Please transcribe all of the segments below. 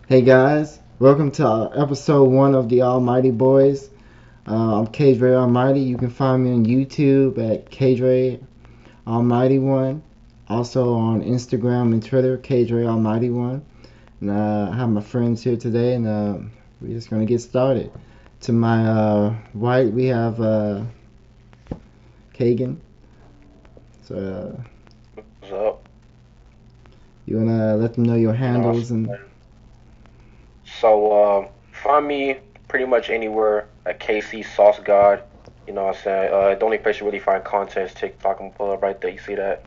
Hey guys, welcome to episode 1 of the Almighty Boys. I'm K-dre Almighty. You can find me on YouTube at K-dre Almighty 1. Also on Instagram and Twitter, K-dre Almighty 1. And I have my friends here today, and we're just going to get started. To my right, we have Kagan. So, What's up? you want to let them know your You know, handles and... find me pretty much anywhere at KC Sauce God. You know what I'm saying? The only place you really find content is TikTok. I'm gonna pull up right there. You see that?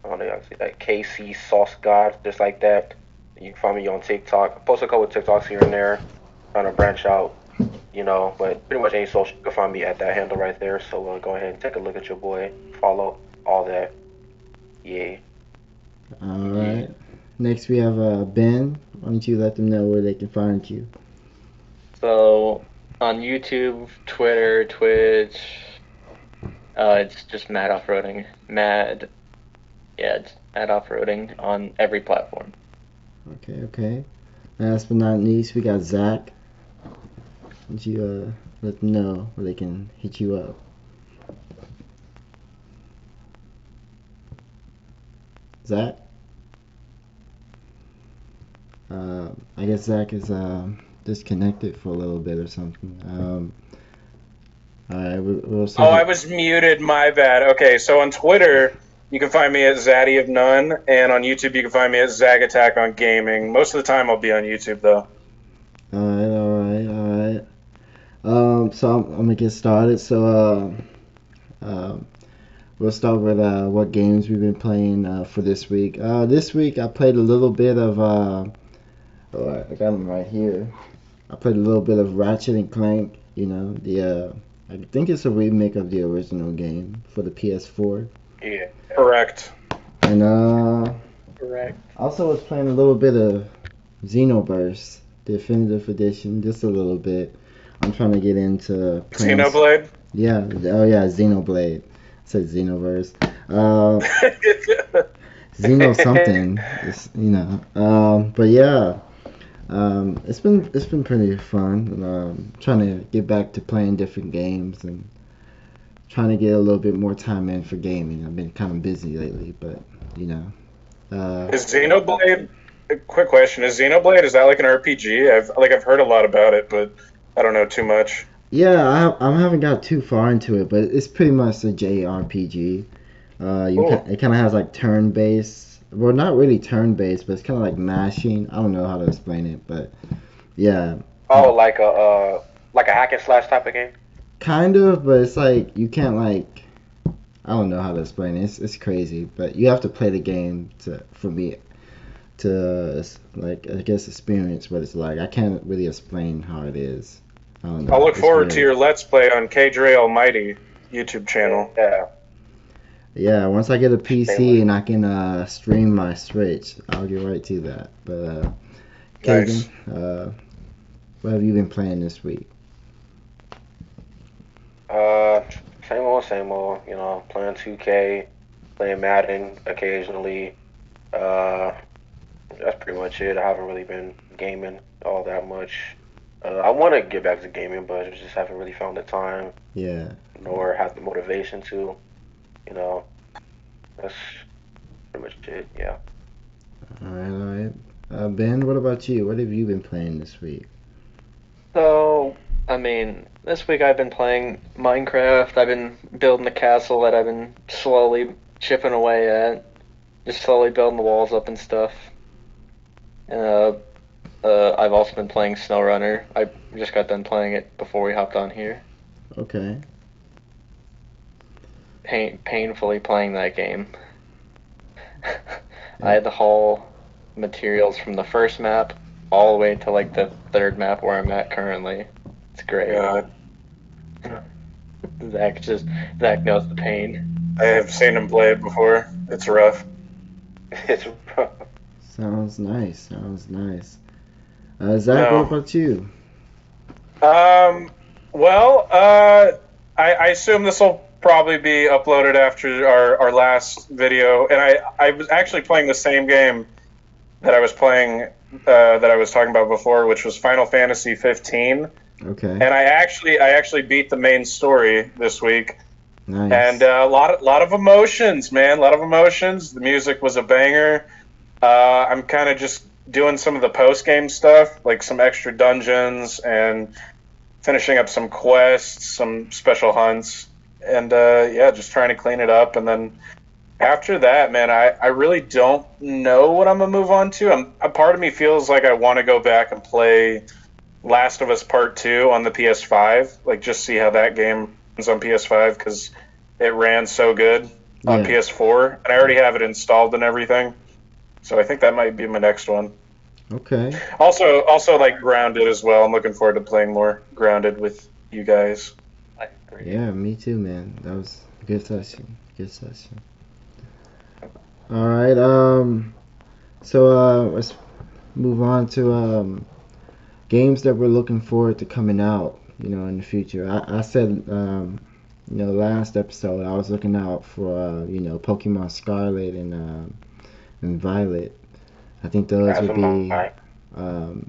I don't know. You see that? KC Sauce God, just like that. You can find me on TikTok. I post a couple of TikToks here and there, trying to branch out. But pretty much any social, you can find me at that handle right there. So go ahead and take a look at your boy. Follow all that. Yeah. Alright. Next we have Ben. Why don't you let them know where they can find you? So on YouTube, Twitter, Twitch, it's just Mad Off-Roading. It's Mad Off-Roading on every platform. Okay. Last but not least, we got Zach. Why don't you let them know where they can hit you up? Zach? I guess Zach is disconnected for a little bit or something. Alright, we'll Oh, I was muted. My bad. Okay, so on Twitter, you can find me at Zaddy of None, and on YouTube, you can find me at Zag Attack on Gaming. Most of the time, I'll be on YouTube though. Alright. So I'm gonna get started. So we'll start with what games we've been playing for this week. This week I played a little bit of I got them right here. I played a little bit of Ratchet and Clank. I think it's a remake of the original game for the PS4. Yeah. Correct. And Correct. also was playing a little bit of Xenoverse Definitive Edition, just a little bit. I'm trying to get into playing. Xenoblade. Yeah. Oh yeah, Xenoblade. I said Xenoverse. Xeno something. But yeah. It's been pretty fun. Trying to get back to playing different games and trying to get a little bit more time in for gaming. I've been kind of busy lately, but Is Xenoblade? A quick question: is Xenoblade like an RPG? I've heard a lot about it, but I don't know too much. yeah, I haven't got too far into it, but it's pretty much a JRPG. It kind of has like turn-based. Well, not really turn-based, but it's kind of like mashing. I don't know how to explain it, but yeah. Oh, like a hack and slash type of game. Kind of, but it's like you can't like I don't know how to explain it. It's crazy, but you have to play the game for me to like I guess experience what it's like. I can't really explain how it is. I don't know. I'll look It's forward weird. to your Let's Play on K-dre Almighty YouTube channel. Yeah. Yeah, once I get a PC Stay and I can stream my Switch, I'll get right to that. But Nice. Kagan, what have you been playing this week? Uh, same old. Playing 2K, playing Madden occasionally. Uh, that's pretty much it. I haven't really been gaming all that much. I want to get back to gaming, but I just haven't really found the time Yeah. nor have the motivation to. You know, that's pretty much it. Yeah. All right. Ben, what about you? What have you been playing this week? So, this week I've been playing Minecraft. I've been building a castle that I've been slowly chipping away at. Just slowly building the walls up and stuff. And I've also been playing SnowRunner. I just got done playing it before we hopped on here. Okay. Painfully playing that game. I had to haul materials from the first map all the way to like the third map where I'm at currently. It's great. God, Zach knows the pain. I have seen him play it before. It's rough. It's Sounds nice. Zach, No. what about you? Well, I assume this will probably be uploaded after our last video, and I was actually playing the same game that I was playing that I was talking about before, which was Final Fantasy 15. Okay. And I actually beat the main story this week. Nice. And a lot of emotions, man. A lot of emotions. The music was a banger. I'm kind of just doing some of the post-game stuff, like some extra dungeons and finishing up some quests, some special hunts. And yeah, just trying to clean it up. And then after that, man, I really don't know what I'm going to move on to. A part of me feels like I want to go back and play Last of Us Part 2 on the PS5, like just see how that game runs on PS5 because it ran so good on Yeah. PS4, and I already have it installed and everything. So I think that might be my next one. Okay. Also like Grounded as well. I'm looking forward to playing more Grounded with you guys. I agree. Yeah, me too, man. That was a good session. Good session. All right. So let's move on to games that we're looking forward to coming out. In the future. I said last episode I was looking out for Pokemon Scarlet and Violet. I think those would be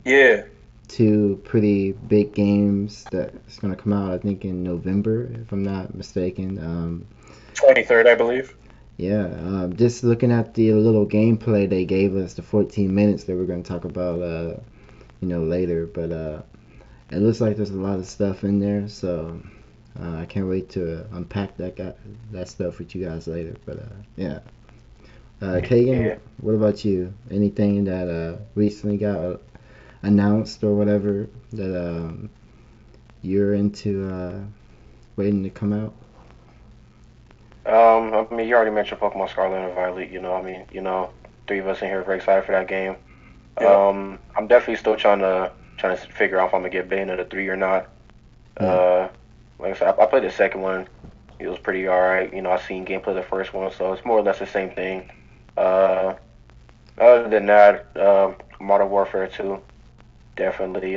Yeah. two pretty big games that's gonna come out. I think in November, if I'm not mistaken. 23rd, I believe. Yeah, just looking at the little gameplay they gave us, the 14 minutes that we're going to talk about, later. But it looks like there's a lot of stuff in there, so I can't wait to unpack that stuff with you guys later. But yeah, Kagan, Yeah. what about you? Anything that recently got announced or whatever that you're into waiting to come out? I mean, you already mentioned Pokemon Scarlet and Violet. Three of us in here are very excited for that game. Yeah. I'm definitely still trying to figure out if I'm gonna get Bayonetta 3 or not. Yeah. Like I said, I played the second one. It was pretty alright. I seen gameplay of the first one, so it's more or less the same thing. Uh, Other than that, Modern Warfare 2, definitely,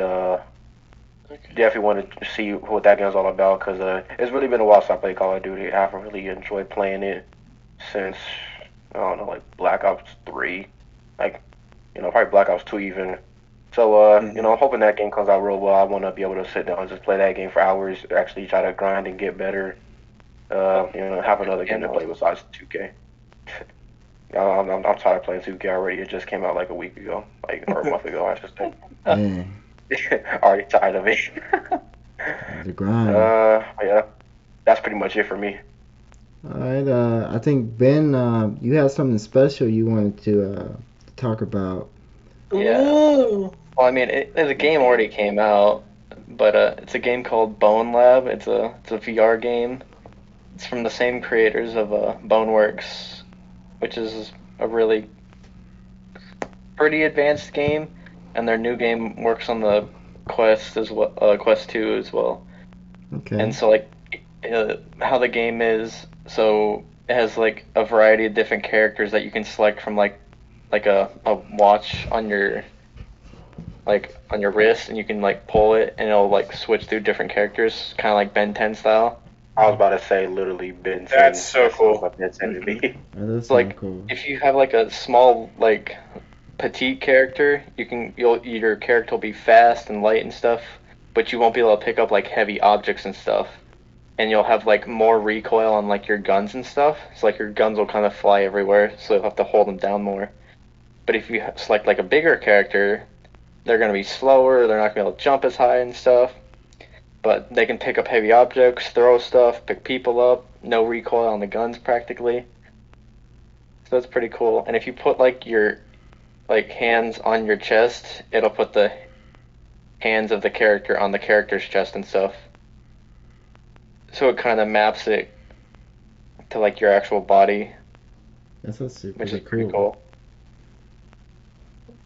definitely want to see what that game's all about because it's really been a while since I played Call of Duty. I haven't really enjoyed playing it since I don't know, like Black Ops 3, like probably Black Ops 2 even. So I'm hoping that game comes out real well. I want to be able to sit down and just play that game for hours, actually try to grind and get better. Have another game to play besides 2K. I'm tired of playing 2K already. It just came out like a week ago, or a month ago, I should say. Man, Already tired of it. the grind. Yeah, that's pretty much it for me. All right. I think Ben, you had something special you wanted to talk about. Yeah. Well, I mean, the game already came out, but it's a game called Bone Lab. It's a VR game. It's from the same creators of Boneworks, which is a really pretty advanced game, and their new game works on the Quest as well, Quest 2 as well. Okay. And so how the game is, so it has like a variety of different characters that you can select from like a watch on your wrist, and you can like pull it and it'll like switch through different characters, kind of like Ben 10 style. I was about to say literally Ben 10. That's so cool. What Ben 10 to be. That's Like cool. if you have like a small like petite character, your character will be fast and light and stuff, but you won't be able to pick up like heavy objects and stuff. And you'll have like more recoil on like your guns and stuff. So like your guns will kind of fly everywhere, so you'll have to hold them down more. But if you select like a bigger character, they're gonna be slower. They're not gonna be able to jump as high and stuff. But they can pick up heavy objects, throw stuff, pick people up. No recoil on the guns practically. So that's pretty cool. And if you put like your hands on your chest, it'll put the hands of the character on the character's chest and stuff. So it kind of maps it to like your actual body, That's super which is pretty cool.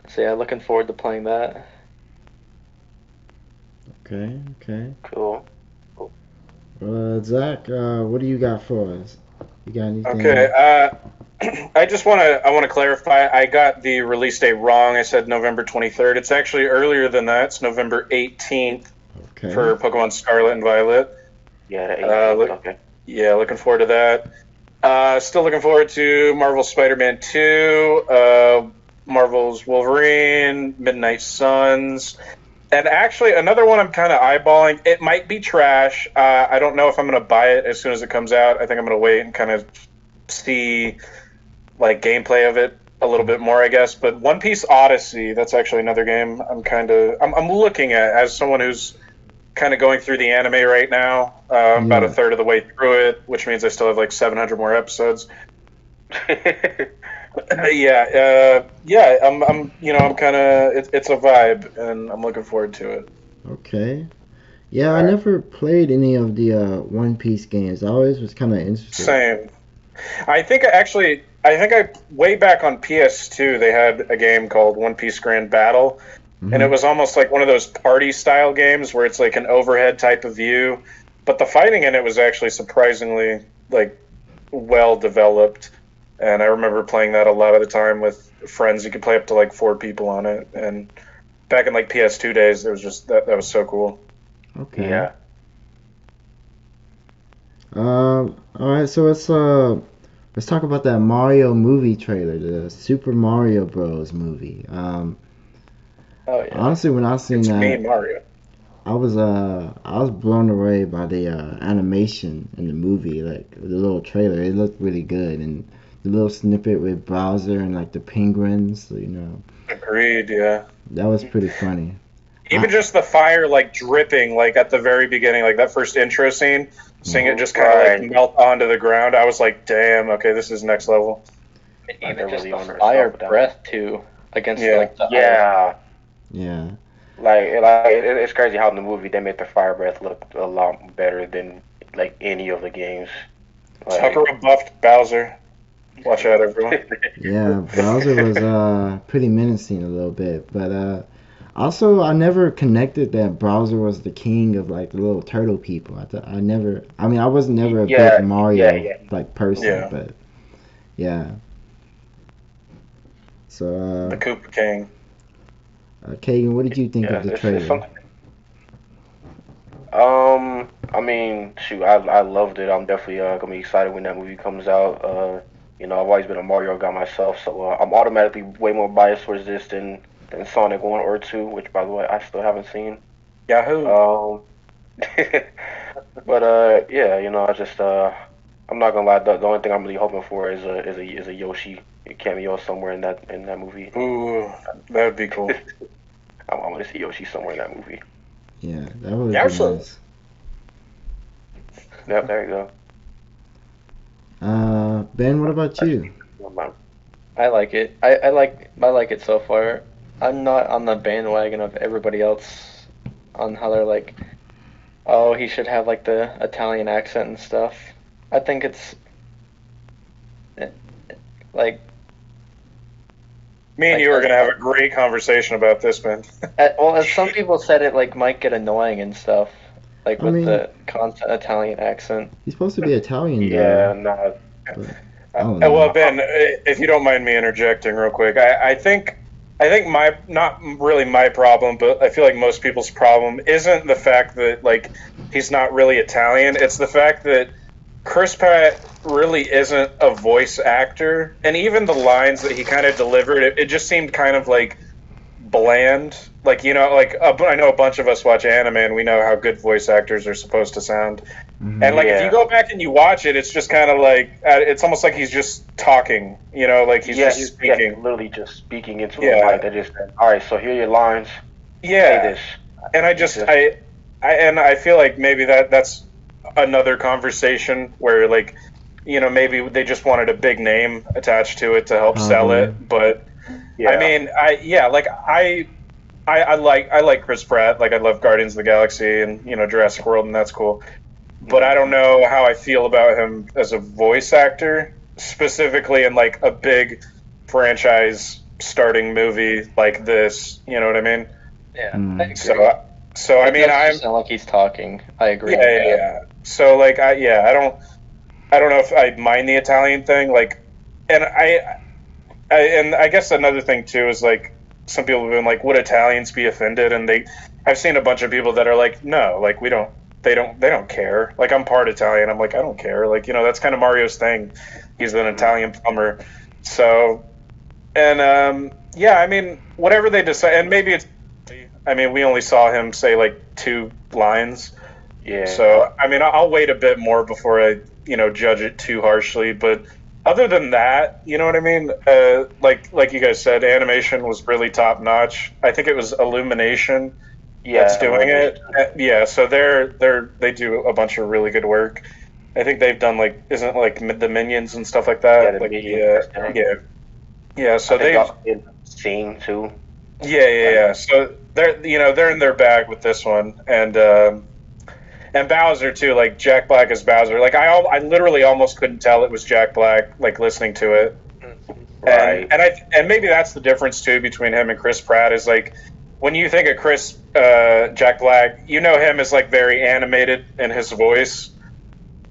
So yeah, looking forward to playing that. Okay. Cool. Zach, what do you got for us? You got anything? Okay. I want to clarify. I got the release date wrong. I said November 23rd. It's actually earlier than that. It's November 18th for Pokemon Scarlet and Violet. Yeah, the 18th. Okay. Yeah, looking forward to that. Still looking forward to Marvel Spider-Man 2. Marvel's Wolverine, Midnight Suns, and actually another one I'm kind of eyeballing. It might be trash. I don't know if I'm going to buy it as soon as it comes out. I think I'm going to wait and kind of see like gameplay of it a little bit more, I guess. But One Piece Odyssey, that's actually another game I'm looking at as someone who's kind of going through the anime right now. I'm about a third of the way through it, which means I still have like 700 more episodes. Yeah. I'm kind of. It's a vibe, and I'm looking forward to it. Okay. Yeah, I never played any of the One Piece games. I always was kind of interested. Same. I think way back on PS2 they had a game called One Piece Grand Battle, and it was almost like one of those party style games where it's like an overhead type of view, but the fighting in it was actually surprisingly like well developed. And I remember playing that a lot of the time with friends. You could play up to like 4 people on it, and back in like PS2 days, it was just that was so cool. Okay. Yeah. All right, so let's talk about that Mario movie trailer, the Super Mario Bros. Movie. Oh yeah. Honestly, when I seen It's me, that, Mario. I was blown away by the animation in the movie, like the little trailer. It looked really good, and the little snippet with Bowser and like the penguins, Agreed, yeah. that was pretty funny. Even just the fire like dripping like at the very beginning, like that first intro scene, seeing it just kind of like melt onto the ground. I was like, damn, okay, this is next level. And even just really the understand fire that. breath too against Yeah. like the Yeah. Yeah. It's crazy how in the movie they made the fire breath look a lot better than like any of the games. Tucker buffed Bowser. Watch out, everyone. Yeah, Bowser was pretty menacing a little bit, but also I never connected that Bowser was the king of like the little turtle people. I was never a big Mario like person, Yeah. but yeah. So The Koopa King. Kagan, what did you think of the trailer? I mean, shoot, I loved it. I'm definitely gonna be excited when that movie comes out. I've always been a Mario guy myself, so I'm automatically way more biased towards this than Sonic 1 or 2, which by the way I still haven't seen. Yahoo. But yeah, I'm not gonna lie. The only thing I'm really hoping for is a Yoshi cameo somewhere in that movie. Ooh, that would be cool. I want to see Yoshi somewhere in that movie. Yeah, that would be Yoshi. nice. Yep, there you go. Ben, what about you? I like it. I like it so far. I'm not on the bandwagon of everybody else on how they're like, oh, he should have like the Italian accent and stuff. I think it's like Me and you are going to have a great conversation about this, man. well, as some people said, it like might get annoying and stuff, like I with mean- the constant Italian accent. He's supposed to be Italian, Yeah, though. no. But I don't know. Well, Ben, if you don't mind me interjecting real quick, I think my, not really my problem, but I feel like most people's problem isn't the fact that like he's not really Italian. It's the fact that Chris Pratt really isn't a voice actor, and even the lines that he kind of delivered, it just seemed kind of like bland. Like, I know a bunch of us watch anime and we know how good voice actors are supposed to sound. And like if you go back and you watch it, it's just kind of like it's almost like he's just talking, like he's just speaking. Yeah, literally just speaking into a mic. They just said, all right, so here are your lines. Yeah. Say this. And I feel like maybe that's another conversation where like, maybe they just wanted a big name attached to it to help sell it. But Yeah. I mean, I like Chris Pratt. Like I love Guardians of the Galaxy and Jurassic World, and that's cool. But I don't know how I feel about him as a voice actor, specifically in like a big franchise starting movie like this. You know what I mean? Yeah, I agree. So I mean, I'm sound like he's talking. I agree. Yeah. So like I don't know if I mind the Italian thing. Like, and I guess another thing too is like some people have been like, would Italians be offended? And I've seen a bunch of people that are like, no, like they don't care. Like I'm part Italian. I'm like, I don't care. Like, that's kind of Mario's thing. He's an Italian plumber. So, and Yeah, I mean, whatever they decide, and maybe it's. I mean, we only saw him say like 2 lines, Yeah. so I mean, I'll wait a bit more before I, judge it too harshly. But other than that, you know what I mean? Like you guys said, animation was really top notch. I think it was Illumination that's doing it. Yeah, so they do a bunch of really good work. I think they've done like isn't it like the Minions and stuff like that. Yeah, the like Minions, yeah. So they sing too. Yeah. So they're in their bag with this one, and Bowser too. Like Jack Black as Bowser. Like I literally almost couldn't tell it was Jack Black. Like listening to it, Right. and maybe that's the difference too between him and Chris Pratt is like when you think of Jack Black, you know him as like very animated in his voice.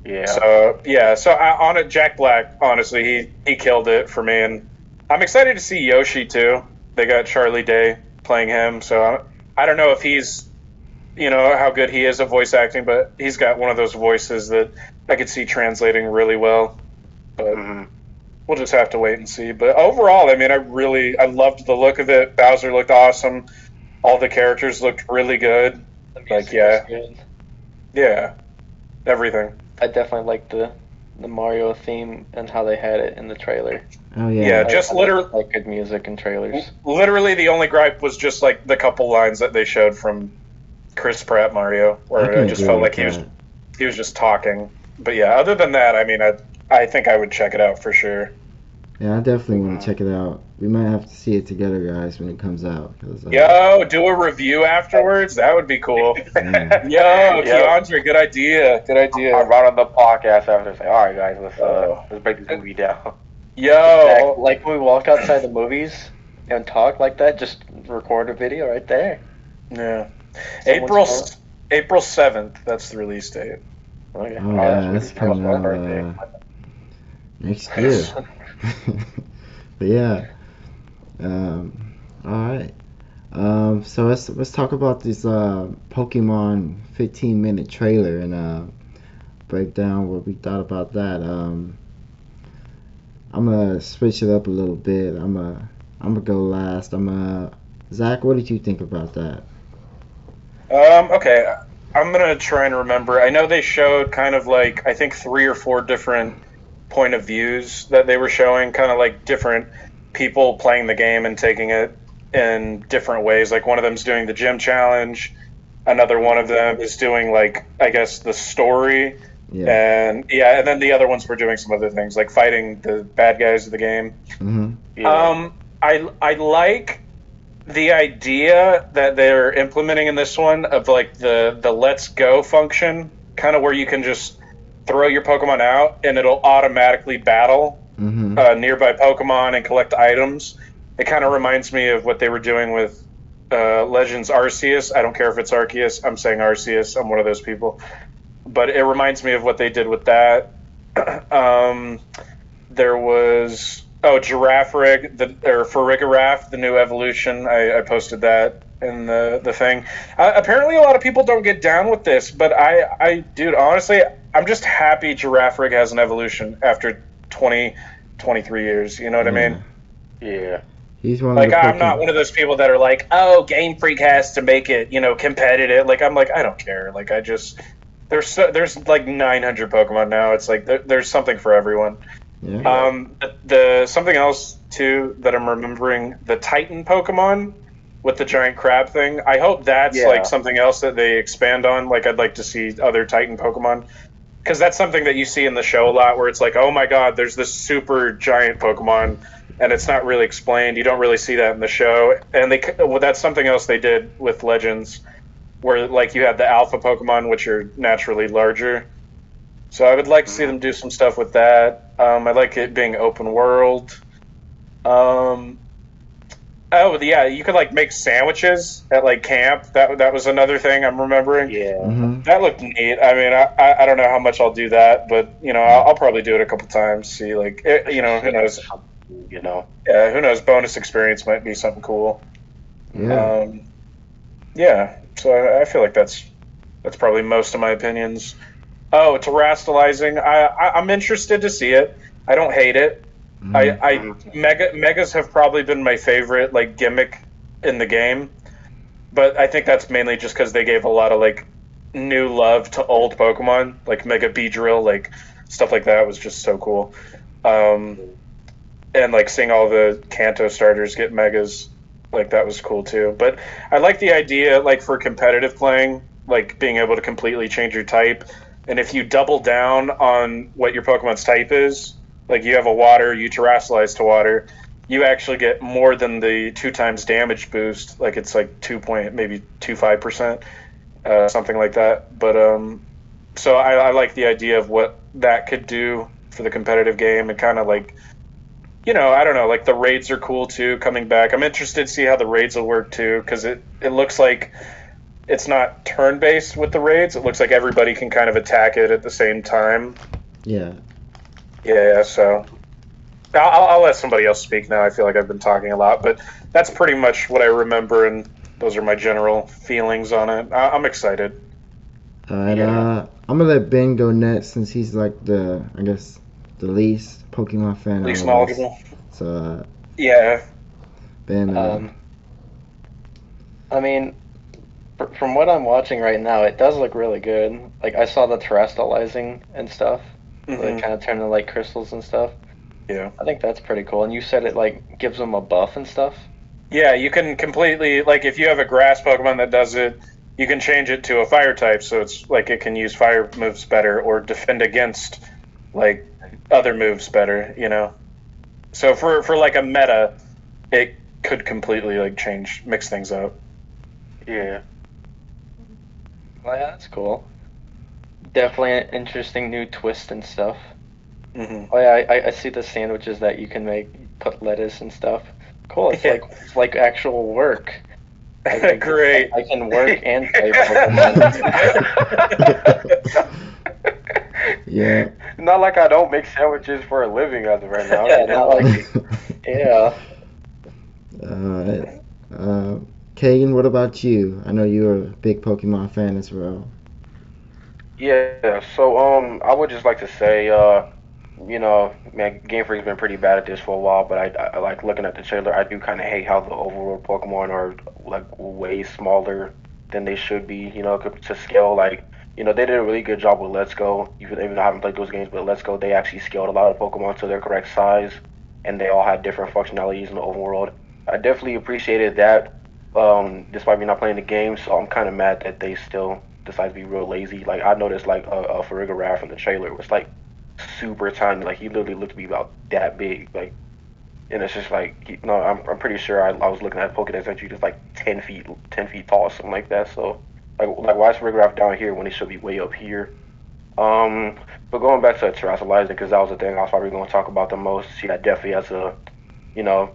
Yeah. So on it, Jack Black. Honestly, he killed it for me, and I'm excited to see Yoshi too. They got Charlie Day playing him, so I don't know if he's, how good he is at voice acting, but he's got one of those voices that I could see translating really well. But we'll just have to wait and see. But overall, I mean, I loved the look of it. Bowser looked awesome. All the characters looked really good. Was good. Yeah, everything. I definitely liked the Mario theme and how they had it in the trailer. Oh yeah. Yeah, just literally like good music and trailers. Literally, the only gripe was just like the couple lines that they showed from Chris Pratt Mario, where I just felt like he was just talking. But yeah, other than that, I mean, I think I would check it out for sure. Yeah, I definitely want to check it out. We might have to see it together, guys, when it comes out. Yo, do a review afterwards. That would be cool. Yeah. Yo, K-dre, good idea. Good idea. I'll run on the podcast after and say, all right, guys, let's break this movie down. Yo, like when we walk outside the movies and talk like that, just record a video right there. Yeah. April 7th. That's the release date. Okay. Oh yeah, that's coming out next year. But yeah. All right. So let's talk about this Pokemon 15-minute trailer and break down what we thought about that. I'm gonna switch it up a little bit. I'm gonna go last. Zach, what did you think about that? Okay. I'm gonna try and remember. I know they showed kind of like I think 3 or 4 different point of views that they were showing, kind of like different people playing the game and taking it in different ways. Like one of them's doing the gym challenge, another one of them is doing like I guess the story, and then the other ones were doing some other things like fighting the bad guys of the game. Mm-hmm. Yeah. I like the idea that they're implementing in this one of like the let's go function, kind of where you can just throw your Pokemon out and it'll automatically battle nearby Pokemon and collect items. It kind of reminds me of what they were doing with Legends Arceus. I don't care if it's Arceus. I'm saying Arceus. I'm one of those people. But it reminds me of what they did with that. There was Girafarig, or Farigiraf, the new evolution. I posted that in the thing. Apparently, a lot of people don't get down with this, but dude, honestly, I'm just happy Girafarig has an evolution after 23 years. You know what I mean? Yeah. He's one like of the I'm not one of those people that are like, oh, Game Freak has to make it, competitive. Like I'm like, I don't care. Like I just there's like 900 Pokemon now. It's like there's something for everyone. Yeah. The something else too that I'm remembering, the Titan Pokemon with the giant crab thing. I hope that's like something else that they expand on. Like I'd like to see other Titan Pokemon, because that's something that you see in the show a lot, where it's like, oh my god, there's this super giant Pokemon, and it's not really explained. You don't really see that in the show, and that's something else they did with Legends, where like you have the Alpha Pokemon, which are naturally larger. So I would like to see them do some stuff with that. I like it being open world. You could like make sandwiches at like camp. That was another thing I'm remembering. Yeah. Mm-hmm. That looked neat. I mean, I don't know how much I'll do that, but I'll probably do it a couple times. See, like who knows? Yeah, who knows? Bonus experience might be something cool. Yeah. So I feel like that's probably most of my opinions. Oh, terastallizing. I'm interested to see it. I don't hate it. I megas have probably been my favorite like gimmick in the game, but I think that's mainly just because they gave a lot of like new love to old Pokemon, like Mega Beedrill, like stuff like that was just so cool. Um, and like seeing all the Kanto starters get megas, like that was cool too. But I like the idea, like for competitive playing, like being able to completely change your type. And if you double down on what your Pokemon's type is, like you have a water, you terastallize to water, you actually get more than the 2 times damage boost. Like it's like 2.maybe 25%, something like that. But so I like the idea of what that could do for the competitive game, and kind of like, I don't know, like the raids are cool too, coming back. I'm interested to see how the raids will work too, because it looks like it's not turn based with the raids. It looks like everybody can kind of attack it at the same time. Yeah. Yeah, so I'll let somebody else speak now. I feel like I've been talking a lot, but that's pretty much what I remember, and those are my general feelings on it. I'm excited. Alright, Yeah. I'm gonna let Ben go next since he's like I guess, the least Pokemon fan Least out of us. knowledgeable. So, Yeah. Ben, I mean, from what I'm watching right now, it does look really good. Like I saw the terastallizing and stuff, where they Mhm. kind of turn to like crystals and stuff. Yeah. I think that's pretty cool. And you said it like gives them a buff and stuff. Yeah, you can completely, like, if you have a grass Pokemon that does it, you can change it to a fire type, so it's like it can use fire moves better or defend against like other moves better. So for like a meta, it could completely like mix things up. Yeah. Well, yeah, that's cool. Definitely an interesting new twist and stuff. Hmm. Oh yeah, I see the sandwiches that you can make, put lettuce and stuff. Cool. It's like actual work. Great. I can work and play Pokemon. yeah. Not like I don't make sandwiches for a living as of right now. Yeah, not like yeah. Alright. Kagan, what about you? I know you're a big Pokemon fan as well. Yeah, so I would just like to say, man, Game Freak's been pretty bad at this for a while, but I like looking at the trailer. I do kind of hate how the overall Pokemon are like way smaller than they should be, to scale. Like, they did a really good job with Let's Go. Even though I haven't played those games, but Let's Go, they actually scaled a lot of Pokemon to their correct size, and they all had different functionalities in the overworld. I definitely appreciated that, despite me not playing the game. So I'm kind of mad that they still decide to be real lazy. Like I noticed, like a Farigiraf from the trailer was like super tiny. Like he literally looked to be about that big. Like, and it's just like, no, I'm pretty sure I was looking at Pokedex entry just like 10 feet tall, something like that. So like why is Farigiraf down here when he should be way up here? But going back to Terrassalizing, because that was the thing I was probably going to talk about the most. Yeah, definitely as a, you know,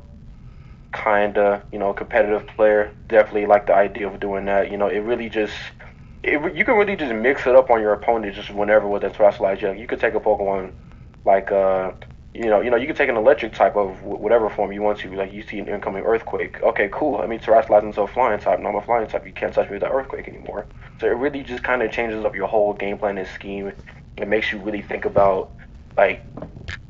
competitive player. Definitely like the idea of doing that. It really just you can really just mix it up on your opponent just whenever with that Terastallize. You could take a Pokemon like you could take an electric type of whatever form you want to. Like you see an incoming Earthquake. Okay, cool. I mean, Terastallize into a flying type. Now I'm a flying type. You can't touch me with that Earthquake anymore. So it really just kind of changes up your whole game plan and scheme. It makes you really think about like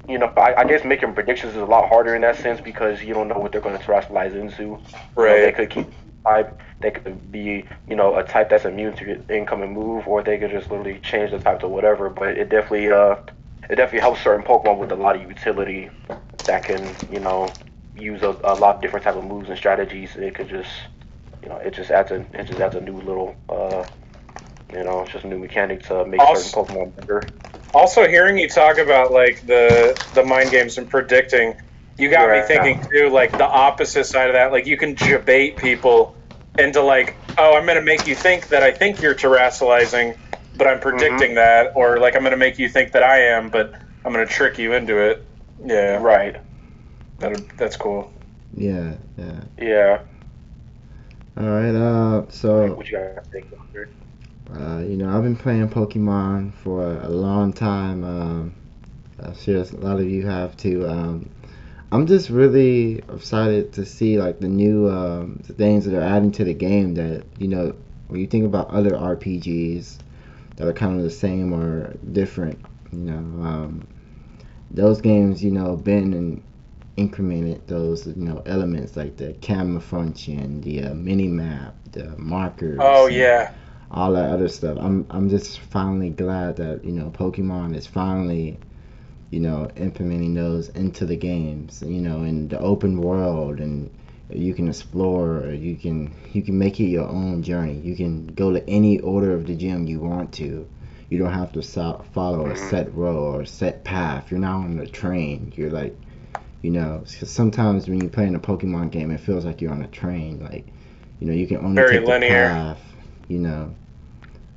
I guess making predictions is a lot harder in that sense because you don't know what they're going to terrestrialize into. They Right. could keep type. They could be, a type that's immune to your incoming move, or they could just literally change the type to whatever. But it definitely helps certain Pokemon with a lot of utility that can, use a lot of different type of moves and strategies. It could just, it just adds a new little, it's just a new mechanic to make certain Also, Pokemon better. also hearing you talk about like the mind games and predicting, you got me thinking Yeah. too, like the opposite side of that. Like you can debate people into like, oh, I'm gonna make you think that I think you're terrestrializing, but I'm predicting that, or like I'm gonna make you think that I am, but I'm gonna trick you into it. Yeah, Right. that's cool. Yeah, yeah. Yeah. Alright, so, What you guys think? I've been playing Pokemon for a long time. I'm sure a lot of you have too. I'm just really excited to see like the new the things that are adding to the game that, when you think about other RPGs that are kind of the same or different, you know, um, those games, been and incremented those, elements like the camera function, the mini map, the markers, Oh and yeah. all that other stuff. I'm just finally glad that Pokemon is finally implementing those into the games, in the open world, and you can explore, or you can make it your own journey. You can go to any order of the gym you want to. You don't have to follow a Mhm. set row or a set path. You're not on a train. You're like, 'cause sometimes when you play in a Pokemon game, it feels like you're on a train. Like, you can only Very take the linear. path, you know,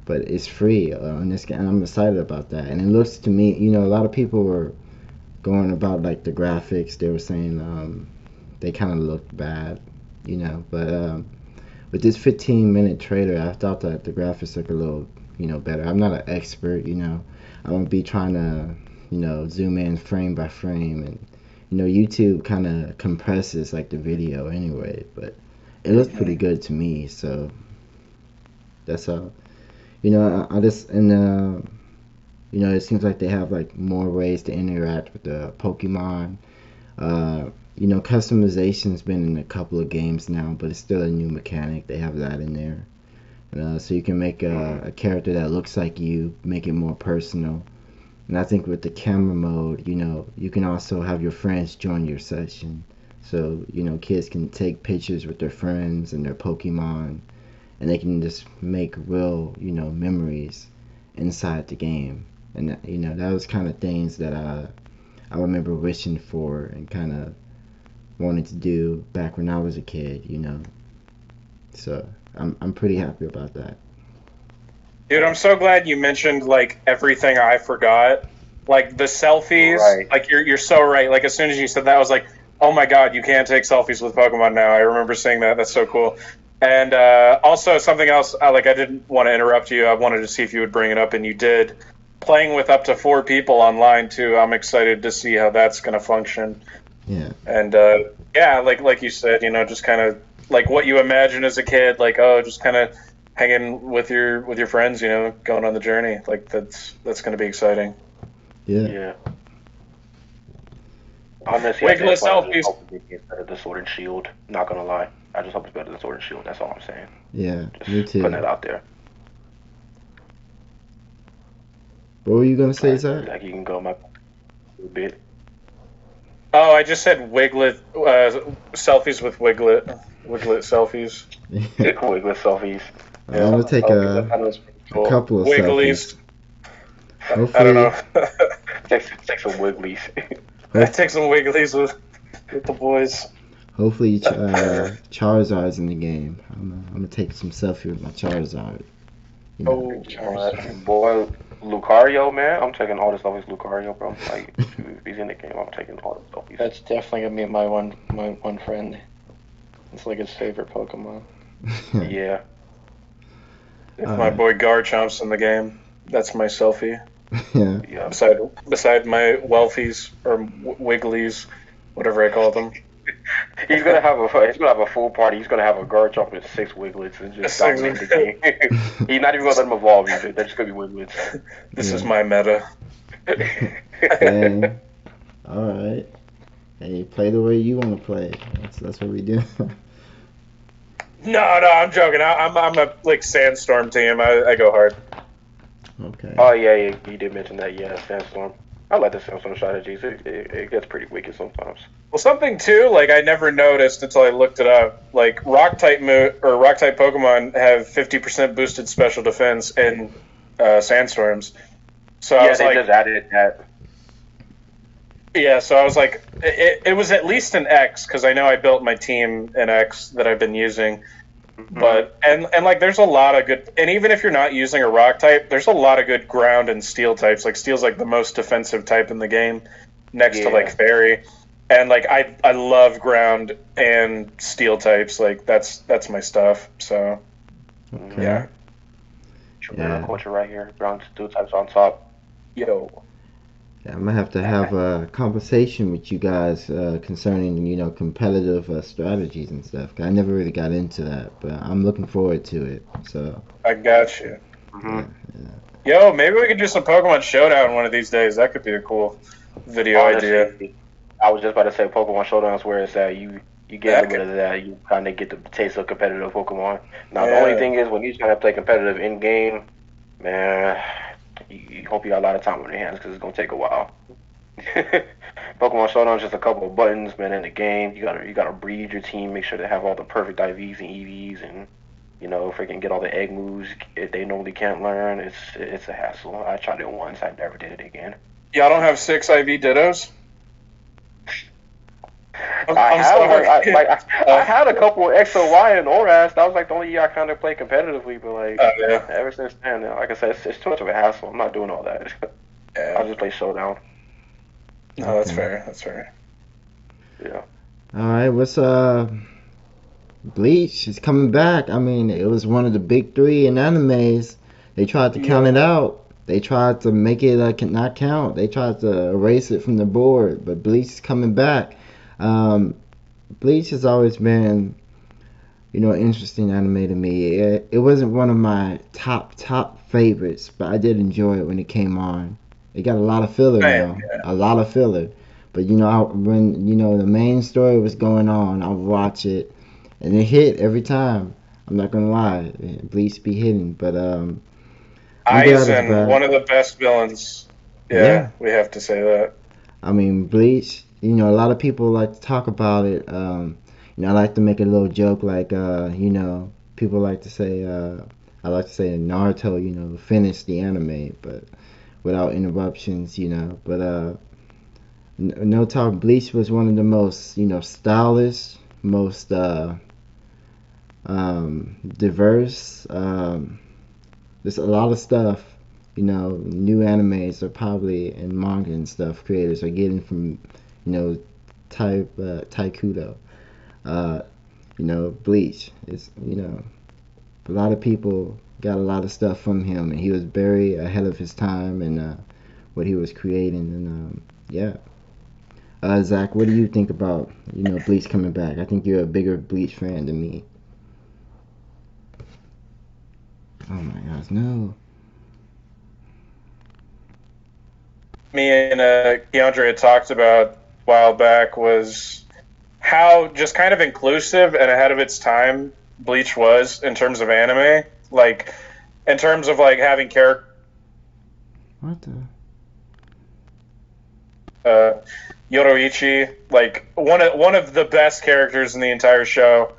but it's free on this game. And I'm excited about that. And it looks to me, a lot of people were going about like the graphics. They were saying they kind of looked bad, but with this 15-minute trailer, I thought that the graphics look a little, better. I'm not an expert, I won't be trying to, zoom in frame by frame, and YouTube kind of compresses like the video anyway, but it looked pretty good to me. So that's all. I just and it seems like they have like more ways to interact with the Pokemon. Customization's been in a couple of games now, but it's still a new mechanic. They have that in there. So you can make a character that looks like you, make it more personal. And I think with the camera mode, you can also have your friends join your session. So, kids can take pictures with their friends and their Pokemon, and they can just make real, memories inside the game. And, that was kind of things that I remember wishing for and kind of wanted to do back when I was a kid. So I'm pretty happy about that. Dude, I'm so glad you mentioned like everything I forgot. Like the selfies. Right. Like you're so right. Like as soon as you said that, I was like, oh my god, you can take selfies with Pokemon now. I remember seeing that. That's so cool. And also something else. I didn't want to interrupt you. I wanted to see if you would bring it up, and you did. Playing with up to 4 people online too. I'm excited to see how that's going to function. Yeah. And yeah, like you said, just kind of like what you imagine as a kid. Like just kind of hanging with your friends, going on the journey. Like that's going to be exciting. Yeah. Yeah. Honestly, I Wiggler just hope selfies. it gets better than Sword and Shield. Not gonna lie, I just hope it's better than Sword and Shield. That's all I'm saying. Yeah. Just Me too. putting that out there. What were you gonna say, Zach? Like you can go my a bit. Oh, I just said Wiglet selfies with Wiglet. Wiglet selfies. Wiggler selfies. I'm gonna take I know it's pretty a cool. couple of Wigglies. selfies. Hopefully, I don't know. Take some Wigglies. I take some Wigglies with the boys. hopefully, Charizard's in the game. I'm gonna take some selfie with my Charizard. Oh, Boy, Lucario, man. I'm taking all the selfies, Lucario, bro. Like, if he's in the game, I'm taking all the selfies. That's definitely gonna be my one friend. It's like his favorite Pokemon. Yeah. If my boy Garchomp's in the game, that's my selfie. Yeah. Yeah. Beside my Welfies or Wigglies, whatever I call them. He's gonna have a full party. He's gonna have a Garchomp with 6 Wigglets and just dominate the game. He's not even gonna let them evolve either. They're just gonna be Wigglets. This is my meta. Dang. All right. Hey, play the way you want to play. That's what we do. No, I'm joking. I'm a like Sandstorm team. I go hard. Okay. Oh yeah, you did mention that. Yeah, Sandstorm. I like the Sandstorm strategies. It gets pretty wicked sometimes. Well, something too, like I never noticed until I looked it up. Like Rock type Pokemon have 50% boosted special defense in Sandstorms. So I Yeah, was they like, just added that. yeah. So I was like, it was at least an X because I know I built my team in X that I've been using. But and like there's a lot of good, and even if you're not using a rock type, there's a lot of good ground and steel types. Like steel's like the most defensive type in the game, next to like fairy. And like I love ground and steel types. Like that's my stuff. So Okay. yeah. Banana culture right here. Ground steel types on top. Yo. Yeah, I'm gonna have to have a conversation with you guys concerning competitive strategies and stuff. 'Cause I never really got into that, but I'm looking forward to it. So I got you. Mm-hmm. yeah. Yo, maybe we could do some Pokemon Showdown one of these days. That could be cool. video idea. Honestly, I was just about to say Pokemon Showdown's where it's at. You get a little bit of that. You kind of get the taste of competitive Pokemon. Now the only Yeah. thing is when you try to play competitive in game, man, you hope you got a lot of time on your hands because it's gonna take a while. Pokemon Showdown's just a couple of buttons, man. In the game, you gotta breed your team, make sure they have all the perfect IVs and EVs, and freaking get all the egg moves if they normally can't learn. It's a hassle. I tried it once. I never did it again. Y'all don't have 6 IV Dittos? I I'm had sorry. I had a couple of XOY and ORAS. That was like the only year I kind of played competitively. But like yeah. ever since then, like I said, it's too much of a hassle. I'm not doing all that. Yeah. I'll just play Showdown. No, that's fair. That's fair. Yeah. All right, what's Bleach is coming back. I mean, it was one of the big three in animes. They tried to count it out. They tried to make it not count. They tried to erase it from the board. But Bleach is coming back. Bleach has always been, interesting anime to me. It wasn't one of my top favorites, but I did enjoy it when it came on. It got a lot of filler now, a lot of filler. But when the main story was going on, I would watch it, and it hit every time. I'm not gonna lie, Bleach be hitting. But I'm glad it's Aizen, back. one of the best villains. Yeah, we have to say that. I mean, Bleach. A lot of people like to talk about it. I like to make a little joke, like people like to say, I like to say Naruto, finished the anime, but without interruptions, But no talk. Bleach was one of the most, stylish, most diverse. There's a lot of stuff. New animes are probably and manga and stuff creators are getting from, Taikudo. Bleach. It's a lot of people got a lot of stuff from him, and he was very ahead of his time and what he was creating. And yeah. Zach, what do you think about Bleach coming back? I think you're a bigger Bleach fan than me. Oh my gosh, no. Me and K-dre had talked about a while back was how just kind of inclusive and ahead of its time Bleach was in terms of anime. Like, in terms of like having character. What the? Yoroichi, like one of the best characters in the entire show,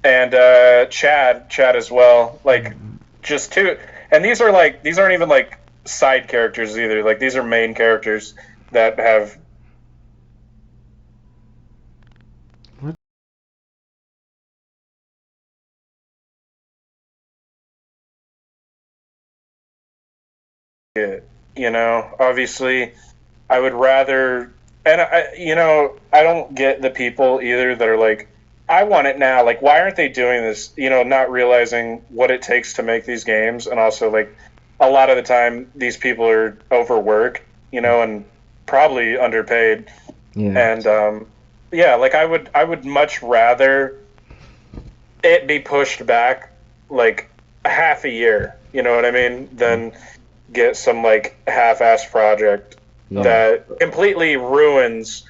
and Chad as well. Like, just two, and these aren't even like side characters either. Like, these are main characters that have. What? Obviously, I would rather, and I don't get the people either that are like, I want it now. Like, why aren't they doing this? Not realizing what it takes to make these games, and also like, a lot of the time these people are overworked, and probably underpaid. Yeah. And like I would much rather it be pushed back like half a year. You know what I mean? Than get some like half-assed project that completely ruins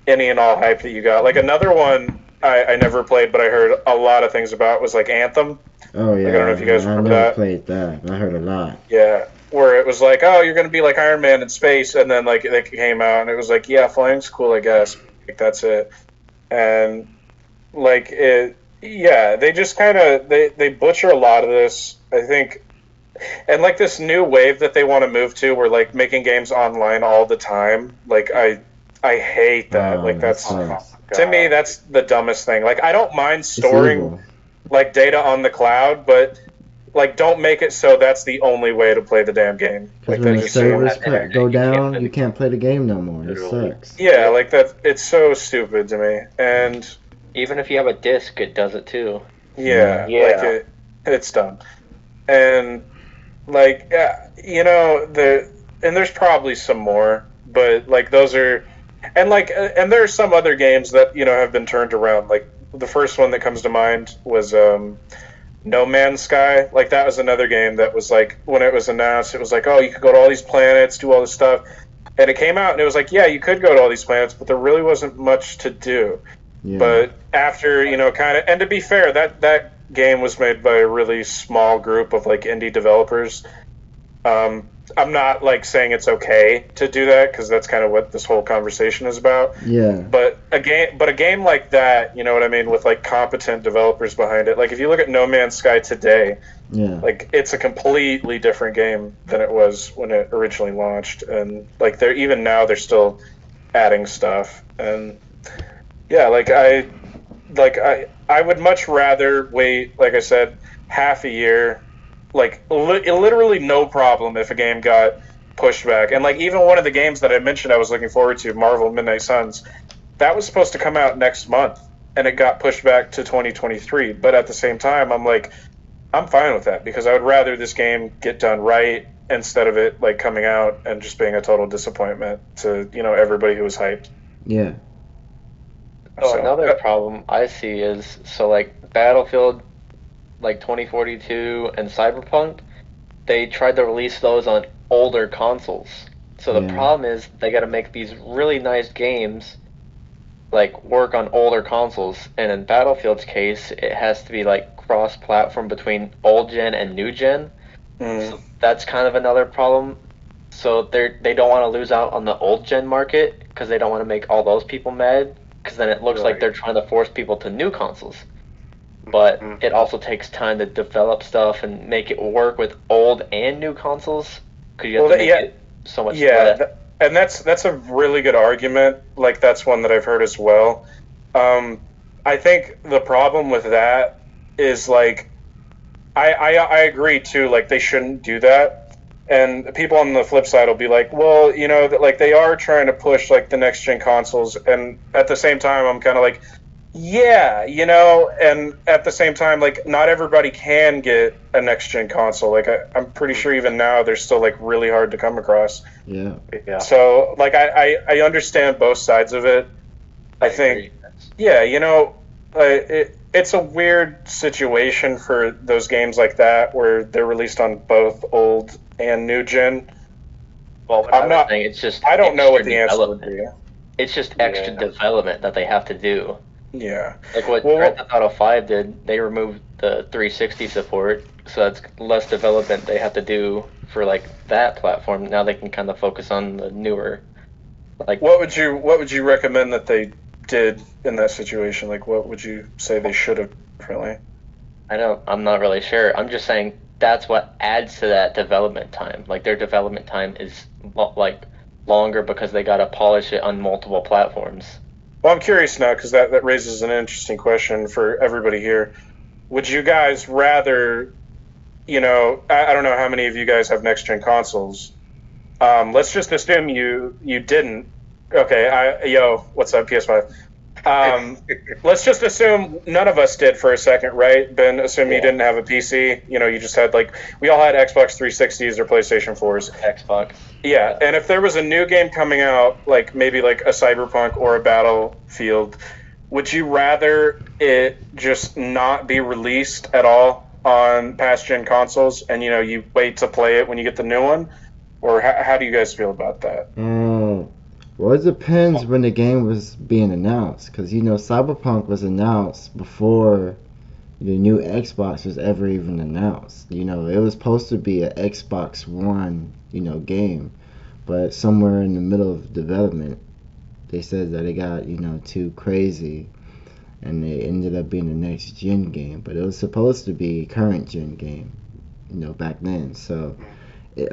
any and all hype that you got. Like, another one I never played, but I heard a lot of things about was like Anthem. Oh yeah. Like, I don't know if you guys remember never that. played that. I heard a lot. Yeah, where it was like, oh, you're gonna be like Iron Man in space, and then like it came out and it was like, yeah, flying's cool, I guess. Like, that's it. And like it, yeah, they just kind of they butcher a lot of this, I think. And like this new wave that they want to move to, where like making games online all the time, like I hate that. Like, that's to me, that's the dumbest thing. Like, I don't mind storing like data on the cloud, but like, don't make it so that's the only way to play the damn game. Because Like, when that the just servers go down, you can't play the game no more. It sucks. yeah, like that. It's so stupid to me. And Even if you have a disc, it does it too. yeah. Like it's dumb. And like, there's probably some more, but like those are, and like, and there's some other games that have been turned around. Like, the first one that comes to mind was No Man's Sky. Like, that was another game that was like, when it was announced, it was like, oh, you could go to all these planets, do all this stuff, And it came out, and it was like, yeah, you could go to all these planets, but there really wasn't much to do. Yeah. But after, kind of, and to be fair, that game was made by a really small group of like indie developers. I'm not like saying it's okay to do that, because that's kind of what this whole conversation is about. Yeah. But a game like that, you know what I mean, with like competent developers behind it. Like if you look at No Man's Sky today, Yeah. like it's a completely different game than it was when it originally launched, and like they're even now they're still adding stuff. And yeah, I would much rather wait, like I said, half a year. Like literally no problem if a game got pushed back. And like even one of the games that I mentioned I was looking forward to, Marvel Midnight Suns, that was supposed to come out next month, and it got pushed back to 2023. But at the same time, I'm like, I'm fine with that, because I would rather this game get done right instead of it like coming out and just being a total disappointment to everybody who was hyped. Yeah. So another problem I see is, like Battlefield, like 2042 and Cyberpunk, they tried to release those on older consoles. So the problem is they got to make these really nice games like work on older consoles, and in Battlefield's case, it has to be like cross-platform between old gen and new gen. So that's kind of another problem. So they don't want to lose out on the old gen market, because they don't want to make all those people mad, because then it looks like they're trying to force people to new consoles. But it also takes time to develop stuff and make it work with old and new consoles, because you have to make it so much better. And that's a really good argument. Like that's one that I've heard as well. I think the problem with that is like I agree too. Like they shouldn't do that. And people on the flip side will be like, well, that like they are trying to push like the next gen consoles, and at the same time, I'm kind of like, yeah, and at the same time, like not everybody can get a next gen console. Like I'm pretty sure even now they're still like really hard to come across. Yeah. So like I understand both sides of it. I think, yeah, it's a weird situation for those games like that where they're released on both old and new gen. Well, I'm not saying it's just. I don't know what the answer would be. It's just extra development that they have to do. Yeah. Like what Grand Theft Auto 5 did, they removed the 360 support, so that's less development they have to do for like that platform. Now they can kind of focus on the newer. Like, what would you recommend that they did in that situation? Like, what would you say they should have differently? I'm not really sure. I'm just saying that's what adds to that development time. Like their development time is like longer because they gotta polish it on multiple platforms. Well, I'm curious now, because that raises an interesting question for everybody here. Would you guys rather, I don't know how many of you guys have next-gen consoles. Let's just assume you didn't. Okay, what's up, PS5? Let's just assume none of us did for a second, right? Ben, assume you didn't have a PC. You just had, like, we all had Xbox 360s or PlayStation 4s. Xbox. Yeah, and if there was a new game coming out, like maybe like a Cyberpunk or a Battlefield, would you rather it just not be released at all on past-gen consoles, and you wait to play it when you get the new one? Or how do you guys feel about that? Well, it depends when the game was being announced, because Cyberpunk was announced before the new Xbox was ever even announced. It was supposed to be an Xbox One, game, but somewhere in the middle of development, they said that it got, too crazy, and it ended up being a next gen game. But it was supposed to be a current gen game, back then. So,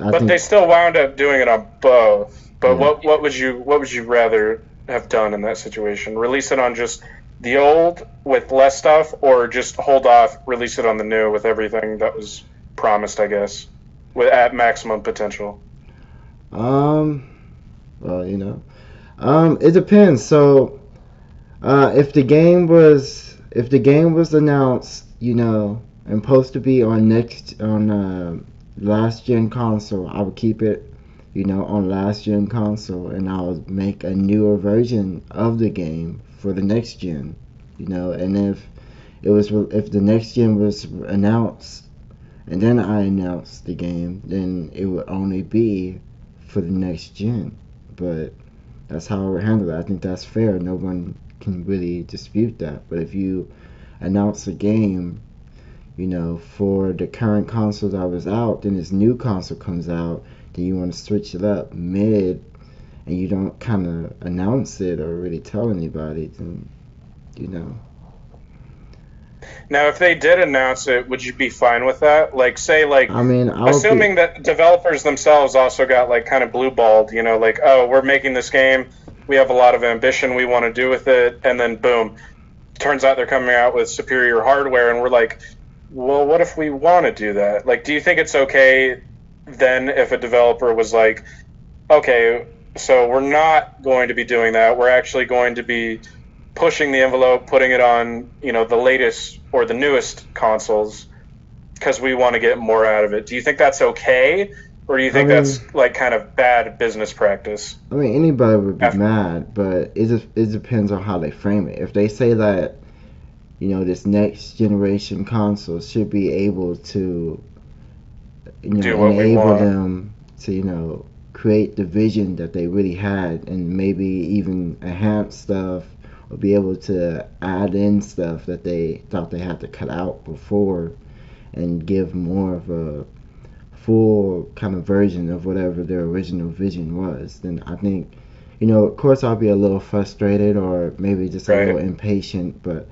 I think they still wound up doing it on both. But what would you rather have done in that situation? Release it on just the old with less stuff, or just hold off, release it on the new with everything that was promised, I guess, at maximum potential? Well, it depends. So, if the game was announced, and supposed to be on last gen console, I would keep it, on last gen console, and I would make a newer version of the game for the next gen, and if the next gen was announced and then I announced the game, then it would only be for the next gen. but that's how I would handle it. I think that's fair. No one can really dispute that. But if you announce a game, for the current console that was out, then this new console comes out, then you want to switch it up mid, and you don't kind of announce it or really tell anybody, then, you know. Now, if they did announce it, would you be fine with that? Like, say, like, I mean, assuming that developers themselves also got, like, kind of blue-balled, like, oh, we're making this game, we have a lot of ambition we want to do with it, and then boom, turns out they're coming out with superior hardware, and we're like, well, what if we want to do that? Like, do you think it's okay then if a developer was like, okay, so we're not going to be doing that, we're actually going to be pushing the envelope, putting it on, the latest or the newest consoles because we want to get more out of it. Do you think that's okay, or do you think that's like kind of bad business practice? I mean, anybody would be mad, but it depends on how they frame it. If they say that, this next generation console should be able to, enable them to, create the vision that they really had, and maybe even enhance stuff, or be able to add in stuff that they thought they had to cut out before, and give more of a full kind of version of whatever their original vision was, then I think, of course I'll be a little frustrated or maybe just a little impatient, but,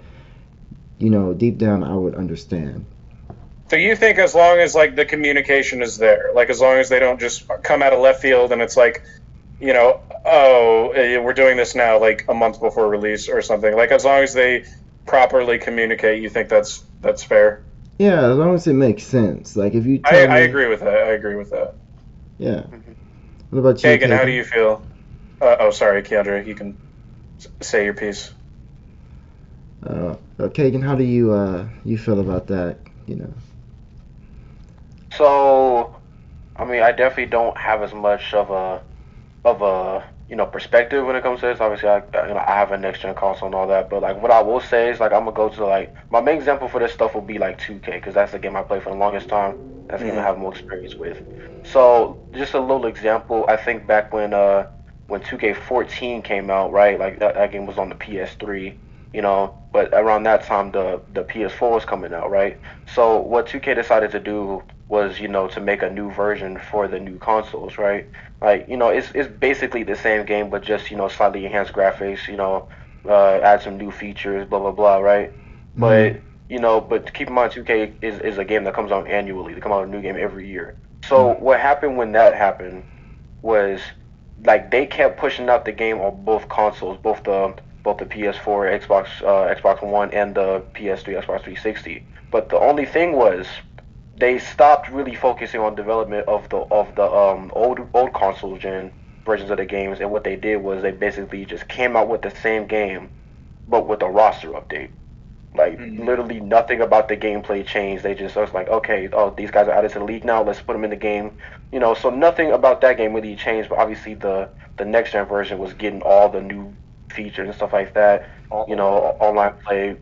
deep down I would understand. So you think as long as, like, the communication is there, like, as long as they don't just come out of left field and it's like, oh, we're doing this now, like, a month before release or something, like, as long as they properly communicate, you think that's fair? Yeah, as long as it makes sense. Like, if you tell me... I agree with that. Yeah. What about you, Kagan, how do you feel? Sorry, K-dre, you can say your piece. Kagan, how do you feel about that, So, I mean, I definitely don't have as much of a perspective when it comes to this. Obviously, I have a next gen console and all that, but like what I will say is like I'm gonna go to like my main example for this stuff will be like 2K, because that's the game I played for the longest time. That's the game I have more experience with. So just a little example, I think back when 2K14 came out, right? Like that game was on the PS3, but around that time the PS4 was coming out, right? So what 2K decided to do was, to make a new version for the new consoles, right? Like, it's basically the same game, but just, slightly enhanced graphics, add some new features, blah, blah, blah, right? But, but keep in mind, 2K is a game that comes out annually. They come out a new game every year. So what happened when that happened was, like, they kept pushing out the game on both consoles, both the PS4, Xbox One, and the PS3, Xbox 360. But the only thing was, they stopped really focusing on development of the old console gen versions of the games, and what they did was they basically just came out with the same game, but with a roster update. Like literally nothing about the gameplay changed. They just was like, okay, oh, these guys are added to the league now. Let's put them in the game. So nothing about that game really changed. But obviously the next gen version was getting all the new features and stuff like that. Online play,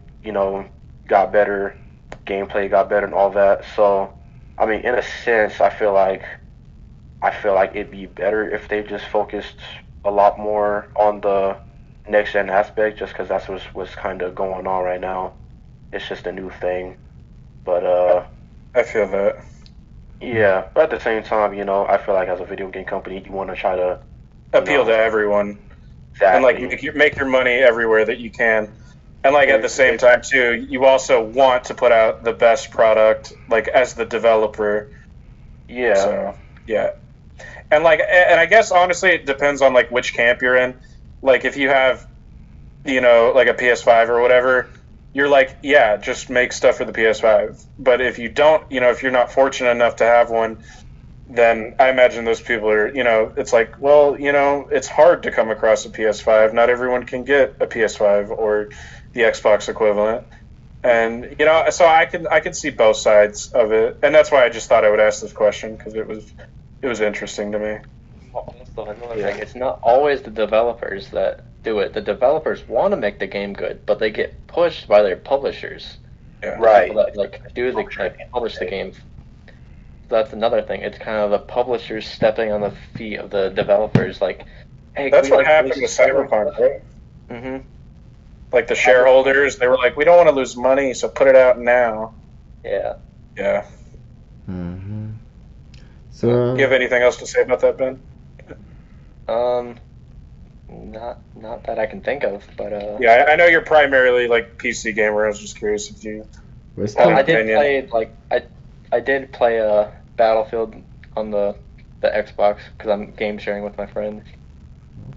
got better. Gameplay got better and all that. So, I mean, in a sense, I feel like it'd be better if they just focused a lot more on the next gen aspect, just because that's what's kind of going on right now. It's just a new thing, but I feel that. Yeah, but at the same time, I feel like as a video game company, you want to try to appeal to everyone, exactly, and like make your money everywhere that you can. And like at the same time too, you also want to put out the best product, like as the developer. Yeah. So yeah, and I guess honestly, it depends on like which camp you're in. Like if you have, like a PS5 or whatever, you're like, yeah, just make stuff for the PS5. But if you don't, if you're not fortunate enough to have one, then I imagine those people are, it's like, well, it's hard to come across a PS5. Not everyone can get a PS5 or the Xbox equivalent, and so I could see both sides of it, and that's why I just thought I would ask this question, because it was interesting to me. Also, another thing, it's not always the developers that do it. The developers want to make the game good, but they get pushed by their publishers. Yeah. Right. People that publish the game. That's another thing. It's kind of the publishers stepping on the feet of the developers. Like, hey, That's can we what happened with release Cyberpunk, right? Mm-hmm. Like the shareholders, they were like, we don't want to lose money, so put it out now. Yeah. Yeah. Mm-hmm. Do you So, have anything else to say about that, Ben? Um, not that I can think of, but Yeah, I know you're primarily like PC gamer. I was just curious if you let's had well, an I talk. did opinion. play I did play Battlefield on the Xbox because I'm game sharing with my friend,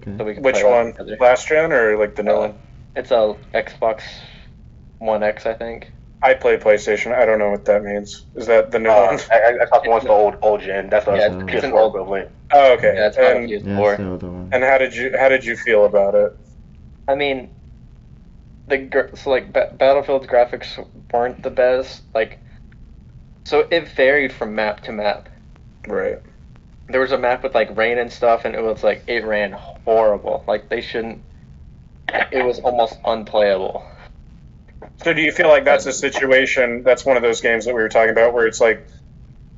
Okay. so we could play Which that one? together. Last gen or like the new one? It's a Xbox One X, I think. I play PlayStation. I don't know what that means. Is that the new one? Xbox One's It's the old gen. That's a Yeah, Oh. it's an PS4 old. equivalent. Oh, okay. Yeah, it's not a And Yeah, it's PS4. the other one. and how did you feel about it? I mean, so like Battlefield's graphics weren't the best. Like, so it varied from map to map. Right. There was a map with like rain and stuff, and it was like it ran horrible. Like they shouldn't. It was almost unplayable. So do you feel like that's a situation, that's one of those games that we were talking about where it's like,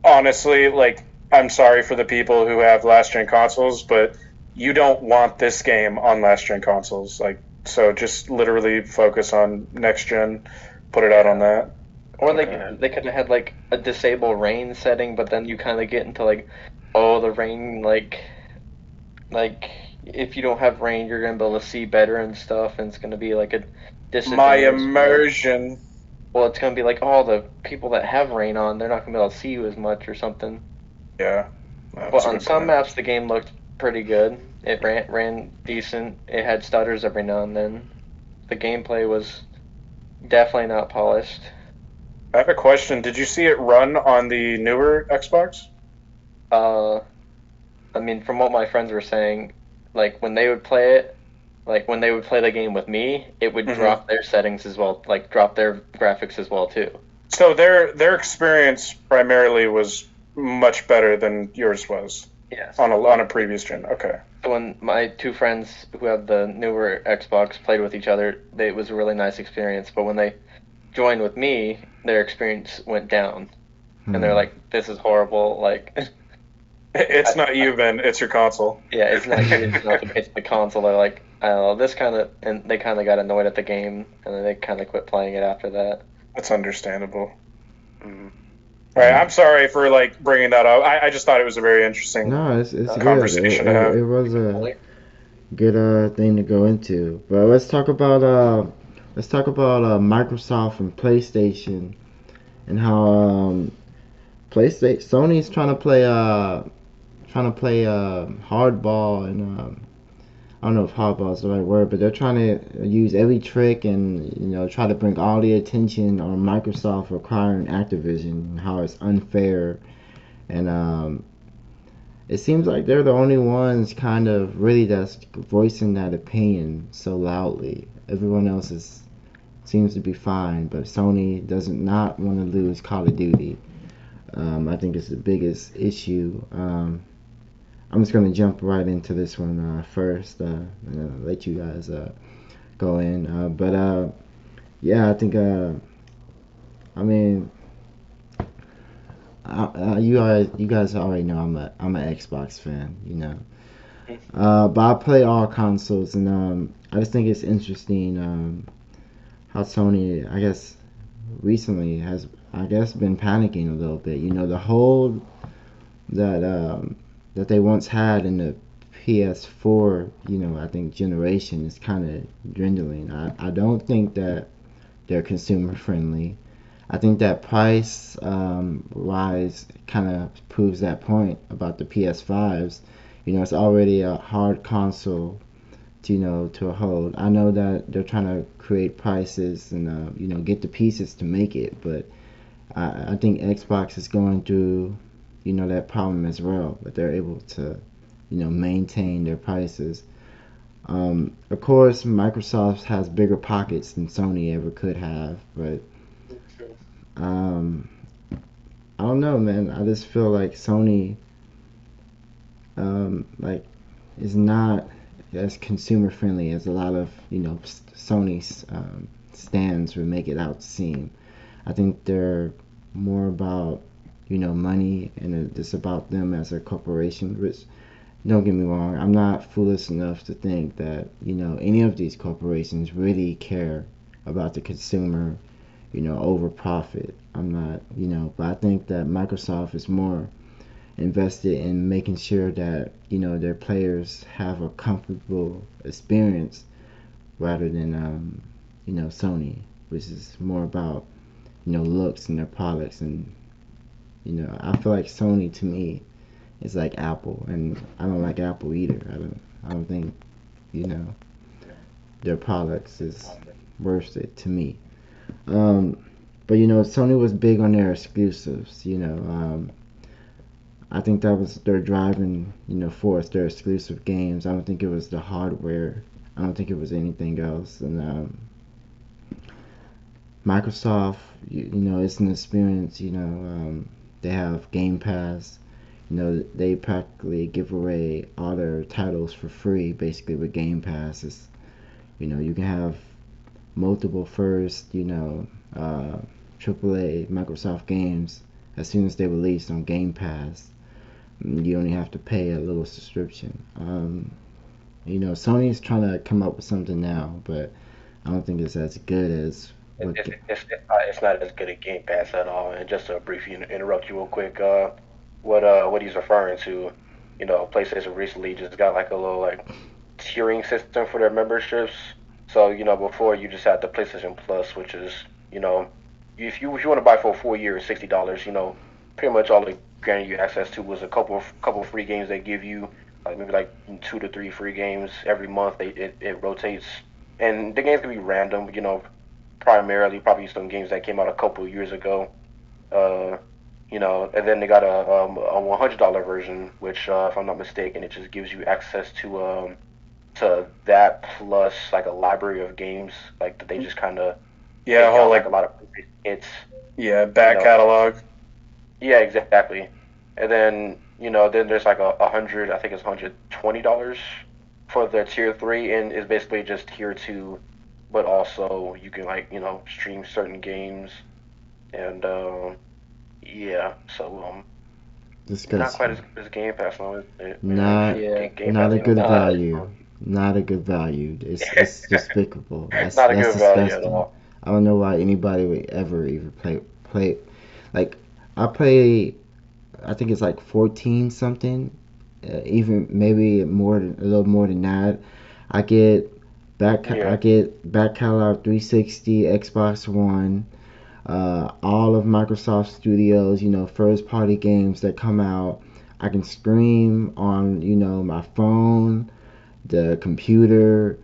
honestly, like, I'm sorry for the people who have last gen consoles, but you don't want this game on last gen consoles. Like, so just literally focus on next gen, put it out on that. Or Okay. they could have had like a disable rain setting, but then you kind of get into like, oh, the rain like if you don't have rain, you're gonna be able to see better and stuff, and it's gonna be like a My disadvantage. immersion. Well, it's gonna be like, oh, the people that have rain on, they're not gonna be able to see you as much or something. Yeah. That's But a on good some point. maps, the game looked pretty good. It ran decent. It had stutters every now and then. The gameplay was definitely not polished. I have a question. Did you see it run on the newer Xbox? Uh, I mean, from what my friends were saying, like when they would play it, like when they would play the game with me, it would Mhm. drop their settings as well, like drop their graphics as well too. So their experience primarily was much better than yours was Yes. on a previous gen. Okay. So when my two friends who have the newer Xbox played with each other, it was a really nice experience. But when they joined with me, their experience went down, and they're like, "This is horrible." Like, It's not you, Ben. It's your console. yeah, it's not you, it's the console. They're like, I don't know, this kind of, and they kind of got annoyed at the game, and then they kind of quit playing it after that. That's understandable. Mhm. All right, I'm sorry for like bringing that up. I just thought it was a very interesting No, it's good. conversation to have. It was a good thing to go into. But let's talk about Microsoft and PlayStation and how PlayStation Sony's trying to play hardball and I don't know if hardball is the right word, but they're trying to use every trick and try to bring all the attention on Microsoft acquiring Activision and how it's unfair and it seems like they're the only ones kind of really that's voicing that opinion so loudly. Everyone else seems to be fine, but Sony doesn't not want to lose Call of Duty. I think it's the biggest issue. I'm just gonna jump right into this one first, and let you guys go in. But yeah, I think I mean, you guys already know I'm an Xbox fan, but I play all consoles, and I just think it's interesting how Sony, I guess, recently has, I guess, been panicking a little bit. The hold that they once had in the PS4, I think generation is kind of dwindling. I don't think that they're consumer friendly. I think that price rise kind of proves that point about the PS5s. It's already a hard console to to hold. I know that they're trying to create prices and get the pieces to make it, but I think Xbox is going through that problem as well, but they're able to maintain their prices. Of course, Microsoft has bigger pockets than Sony ever could have, but um, I don't know, man. I just feel like Sony, like, is not as consumer friendly as a lot of Sony's stands would make it out to seem. I think they're more about money and it's about them as a corporation, which don't get me wrong, I'm not foolish enough to think that, any of these corporations really care about the consumer, over profit. I'm not, but I think that Microsoft is more invested in making sure that, their players have a comfortable experience rather than, Sony, which is more about, looks and their products. And, I feel like Sony to me is like Apple, and I don't like Apple either. I don't think, you know, their products is worth it to me. Um, but Sony was big on their exclusives. I think that was their driving, force. Their exclusive games. I don't think it was the hardware. I don't think it was anything else. And Microsoft, it's an experience. They have Game Pass. They practically give away all their titles for free, basically with Game Pass. You can have multiple first, AAA Microsoft games as soon as they release on Game Pass. You only have to pay a little subscription. Sony's trying to come up with something now, but I don't think it's as good as It, what. it's not as good a Game Pass at all. And just to briefly interrupt you real quick, what he's referring to, PlayStation recently just got like a little like tiering system for their memberships. So before you just had the PlayStation Plus, which is you know if you want to buy for a full year, $60. Pretty much all it granted you access to was a couple of free games they give you, like maybe like 2 to 3 free games every month. It rotates, and the games can be random. Primarily probably some games that came out a couple of years ago. Uh, and then they got a $100 version, which, if I'm not mistaken, it just gives you access to that plus like a library of games like that they just kind of Yeah, take whole out like like a lot of hits. yeah You back know, catalog. yeah, exactly. And then there's like a hundred, I think it's $120 for the tier 3, and it's basically just tier 2, but also you can like stream certain games, and yeah, so not quite as Disgusting. good as Game Pass, no. Not Yeah. Game not Pass a ain't no good good. value. Not a good value. It's despicable. Not a That's good value at disgusting. all. I don't know why anybody would ever even play like I play. I think it's like 14 something, even maybe a little more than that. I get I Yeah, get back catalog 360, Xbox One, all of Microsoft Studios, first party games that come out. I can stream on, my phone, the computer,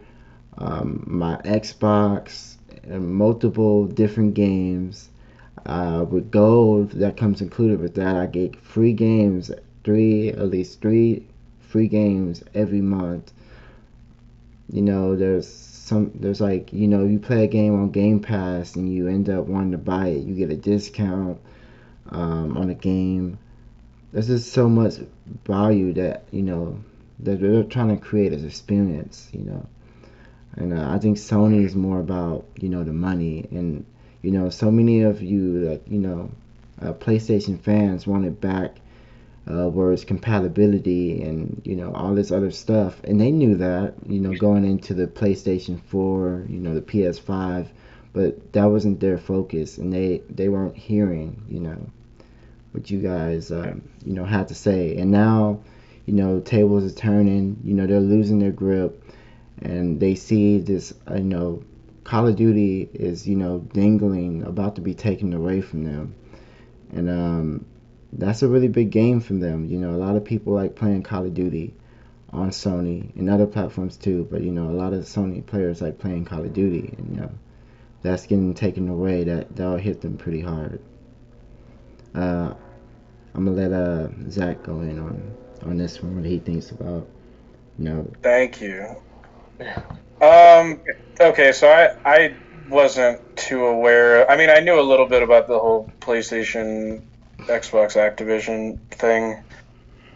my Xbox, and multiple different games. With gold that comes included with that, I get free games, at least three free games every month. There's like, you play a game on Game Pass and you end up wanting to buy it, you get a discount on a game. There's just so much value that, that they're trying to create as experience, And I think Sony is more about, the money. And, so many of you, like, PlayStation fans want it back, where it's compatibility and all this other stuff, and they knew that going into the PlayStation 4, the PS5, but that wasn't their focus, and they weren't hearing what you guys had to say. And now tables are turning, they're losing their grip, and they see this Call of Duty is dangling, about to be taken away from them. And that's a really big game for them. A lot of people like playing Call of Duty on Sony and other platforms too. But a lot of Sony players like playing Call of Duty, and that's getting taken away. That'll hit them pretty hard. Uh, I'm gonna let Zach go in on this one. What he thinks about Thank you. Um. Okay, so I wasn't too aware. I mean, I knew a little bit about the whole PlayStation, Xbox, Activision thing.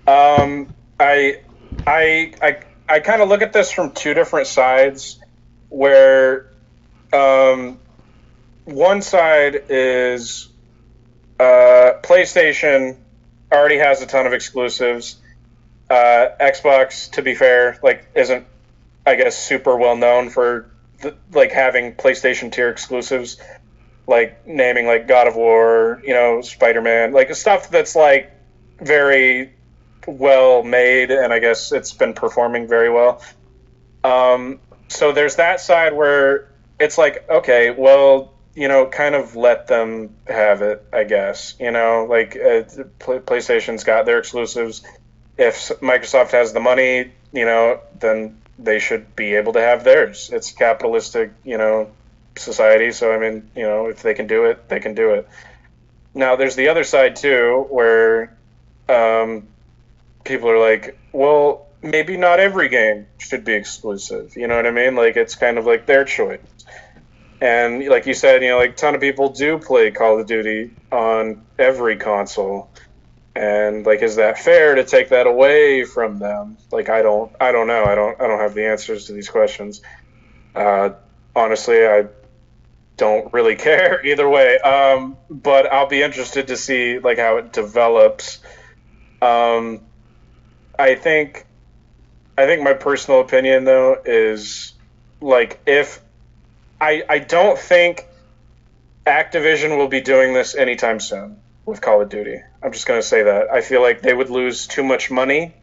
Um. I I kind of look at this from two different sides, where um one side is PlayStation already has a ton of exclusives. Xbox, to be fair, like isn't, I guess, super well known for like having PlayStation tier exclusives, like naming like God of War, Spider-Man, like stuff that's like very well made, and I guess it's been performing very well. So there's that side where it's like, okay, well, kind of let them have it, I guess. Like PlayStation's got their exclusives. If Microsoft has the money, then they should be able to have theirs. It's capitalistic, society. So I mean, if they can do it, they can do it. Now there's the other side too, where people are like, well, maybe not every game should be exclusive. You know what I mean? Like it's kind of like their choice. And like you said, like a ton of people do play Call of Duty on every console. And like, is that fair to take that away from them? Like, I don't know. I don't have the answers to these questions. Honestly, I don't really care either way. But I'll be interested to see like how it develops. I think my personal opinion though is like if I don't think Activision will be doing this anytime soon with Call of Duty. I'm just going to say that. I feel like they would lose too much money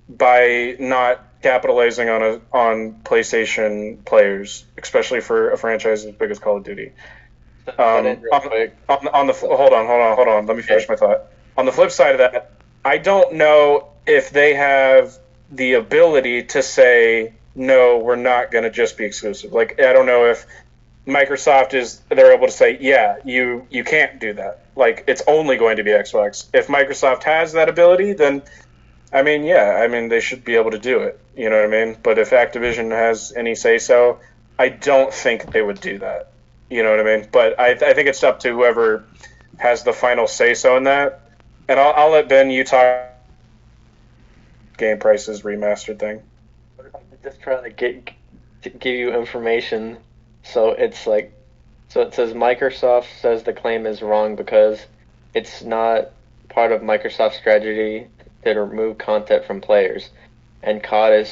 by not capitalizing on PlayStation players, especially for a franchise as big as Call of Duty. On the hold on. Let me finish my thought. On the flip side of that, I don't know if they have the ability to say no, we're not going to just be exclusive. Like I don't know if Microsoft they're able to say, yeah, you can't do that. Like it's only going to be Xbox. If Microsoft has that ability, then I mean, they should be able to do it. You know what I mean? But if Activision has any say so, I don't think they would do that. You know what I mean? But I think it's up to whoever has the final say so in that. And I'll let Ben, you talk game prices remastered thing. Just trying to give you information. So it's like, so it says Microsoft says the claim is wrong because it's not part of Microsoft's strategy to remove content from players, and COD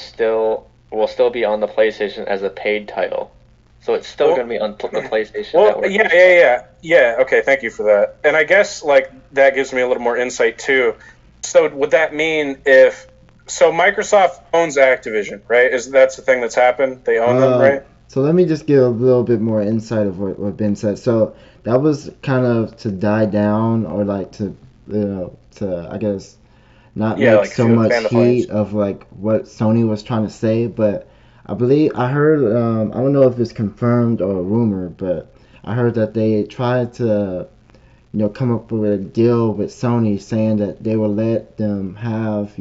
will still be on the PlayStation as a paid title. So it's still going to be on the PlayStation Network. Yeah. Okay, thank you for that. And I guess like that gives me a little more insight too. So would that mean so Microsoft owns Activision, right? That's the thing that's happened? They own them, right? So let me just give a little bit more insight of what Ben said. So that was kind of to die down or like to I guess not make like so much heat of like what Sony was trying to say, but I believe I heard I don't know if it's confirmed or a rumor, but I heard that they tried to come up with a deal with Sony saying that they will let them have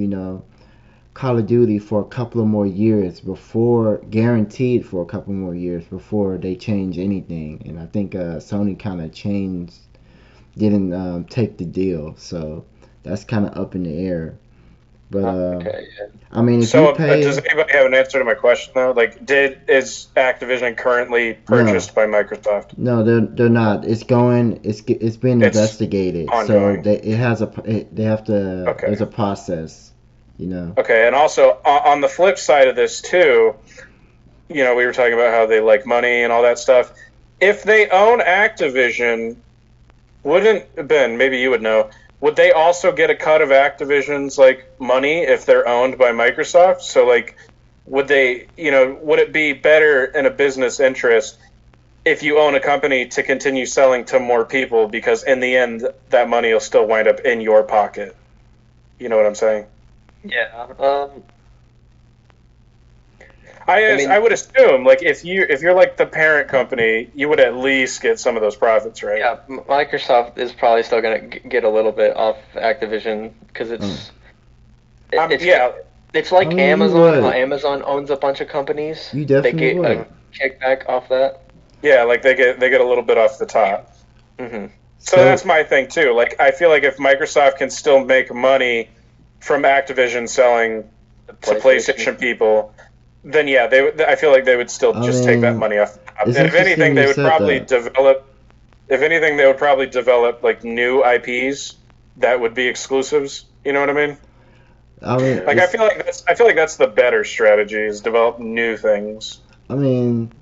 Call of Duty for a couple of more years guaranteed for a couple more years before they change anything. And I think Sony kind of didn't take the deal. So that's kind of up in the air. But okay, yeah. I mean, if so you pay, does anybody have an answer to my question though? Like, is Activision currently purchased by Microsoft? No, they're not. It's being investigated. Ongoing. So they have to. Okay. There's a process. Okay, and also on the flip side of this too, we were talking about how they like money and all that stuff. If they own Activision, Ben, maybe you would know, would they also get a cut of Activision's like money if they're owned by Microsoft? So like, would it be better in a business interest if you own a company to continue selling to more people, because in the end that money will still wind up in your pocket? You know what I'm saying? Yeah. I would assume like if you're like the parent company, you would at least get some of those profits, right? Yeah, Microsoft is probably still going to get a little bit off Activision because it's like Amazon. How Amazon owns a bunch of companies. You definitely would. They get a kickback off that. Yeah, like they get a little bit off the top. Mm-hmm. So that's my thing too. Like I feel like if Microsoft can still make money from Activision selling to PlayStation people, then yeah, I feel like they would still just take that money off the top. And if anything, they would probably develop. If anything, they would probably develop like new IPs that would be exclusives. You know what I mean? I mean, Like I feel like that's the better strategy is develop new things. I mean,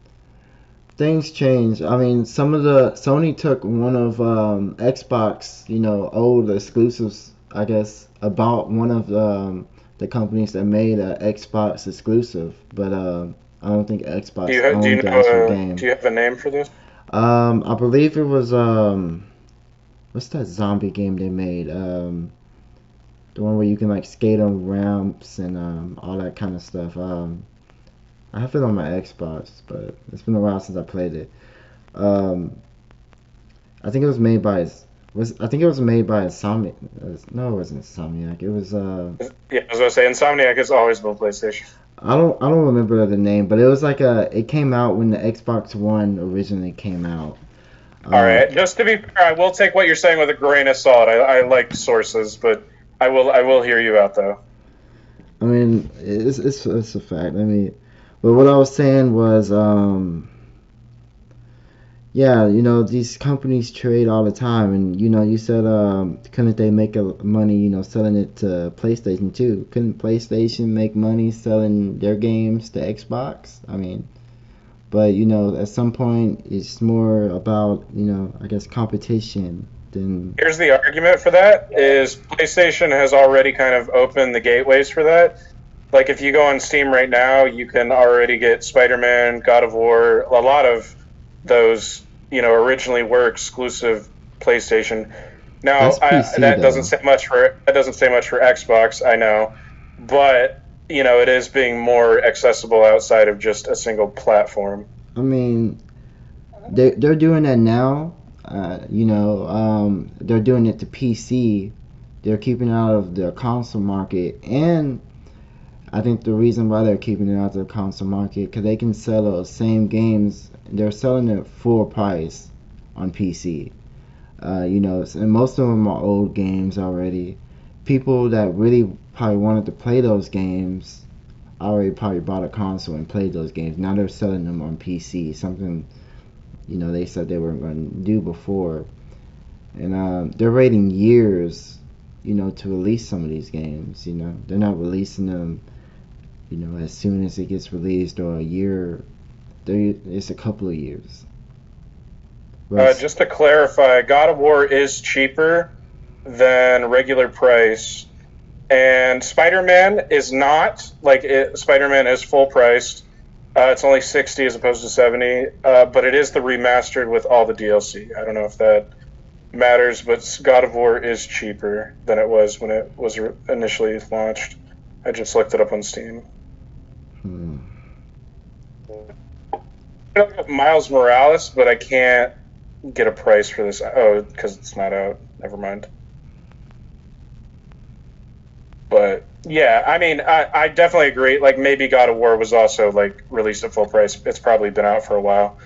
things change. I mean, some of the Sony took one of Xbox, old exclusives. I guess about one of the companies that made a Xbox exclusive, but I don't think Xbox owned the actual Do game. you have a name for this? I believe it was what's that zombie game they made? The one where you can like skate on ramps and all that kind of stuff. I have it on my Xbox, but it's been a while since I played it. Um, I think it was made by I think it was made by Insomniac. No, it wasn't Insomniac. It was Yeah, I was gonna say Insomniac has always been PlayStation. I don't remember the name, but it was like it came out when the Xbox One originally came out. All Um, right, just to be fair, I will take what you're saying with a grain of salt. I like sources, but I will hear you out though. I mean, it's a fact. I mean, but what I was saying was yeah, these companies trade all the time, and you said couldn't they make money, selling it to PlayStation too? Couldn't PlayStation make money selling their games to Xbox? I mean, but at some point it's more about I guess competition than. Here's the argument for that: is PlayStation has already kind of opened the gateways for that. Like if you go on Steam right now, you can already get Spider-Man, God of War, a lot of those originally were exclusive PlayStation. Now That's PC that doesn't though. say much for Xbox, I know, but it is being more accessible outside of just a single platform. I mean, they're doing that now. They're doing it to PC. They're keeping it out of the console market, and I think the reason why they're keeping it out of the console market because they can sell those same games. They're selling it full price on PC. And most of them are old games already. People that really probably wanted to play those games already probably bought a console and played those games. Now they're selling them on PC, something they said they weren't going to do before. And they're waiting years, to release some of these games. They're not releasing them, as soon as it gets released or a year. It's a couple of years. Just to clarify, God of War is cheaper than regular price, and Spider-Man is not. Spider-Man is full priced. It's only 60 as opposed to 70, but it is the remastered with all the DLC. I don't know if that matters, but God of War is cheaper than it was when it was initially launched. I just looked it up on Steam. Miles Morales, but I can't get a price for this. Oh, because it's not out. Never mind. But yeah, I mean, I definitely agree. Like maybe God of War was also like released at full price. It's probably been out for a while,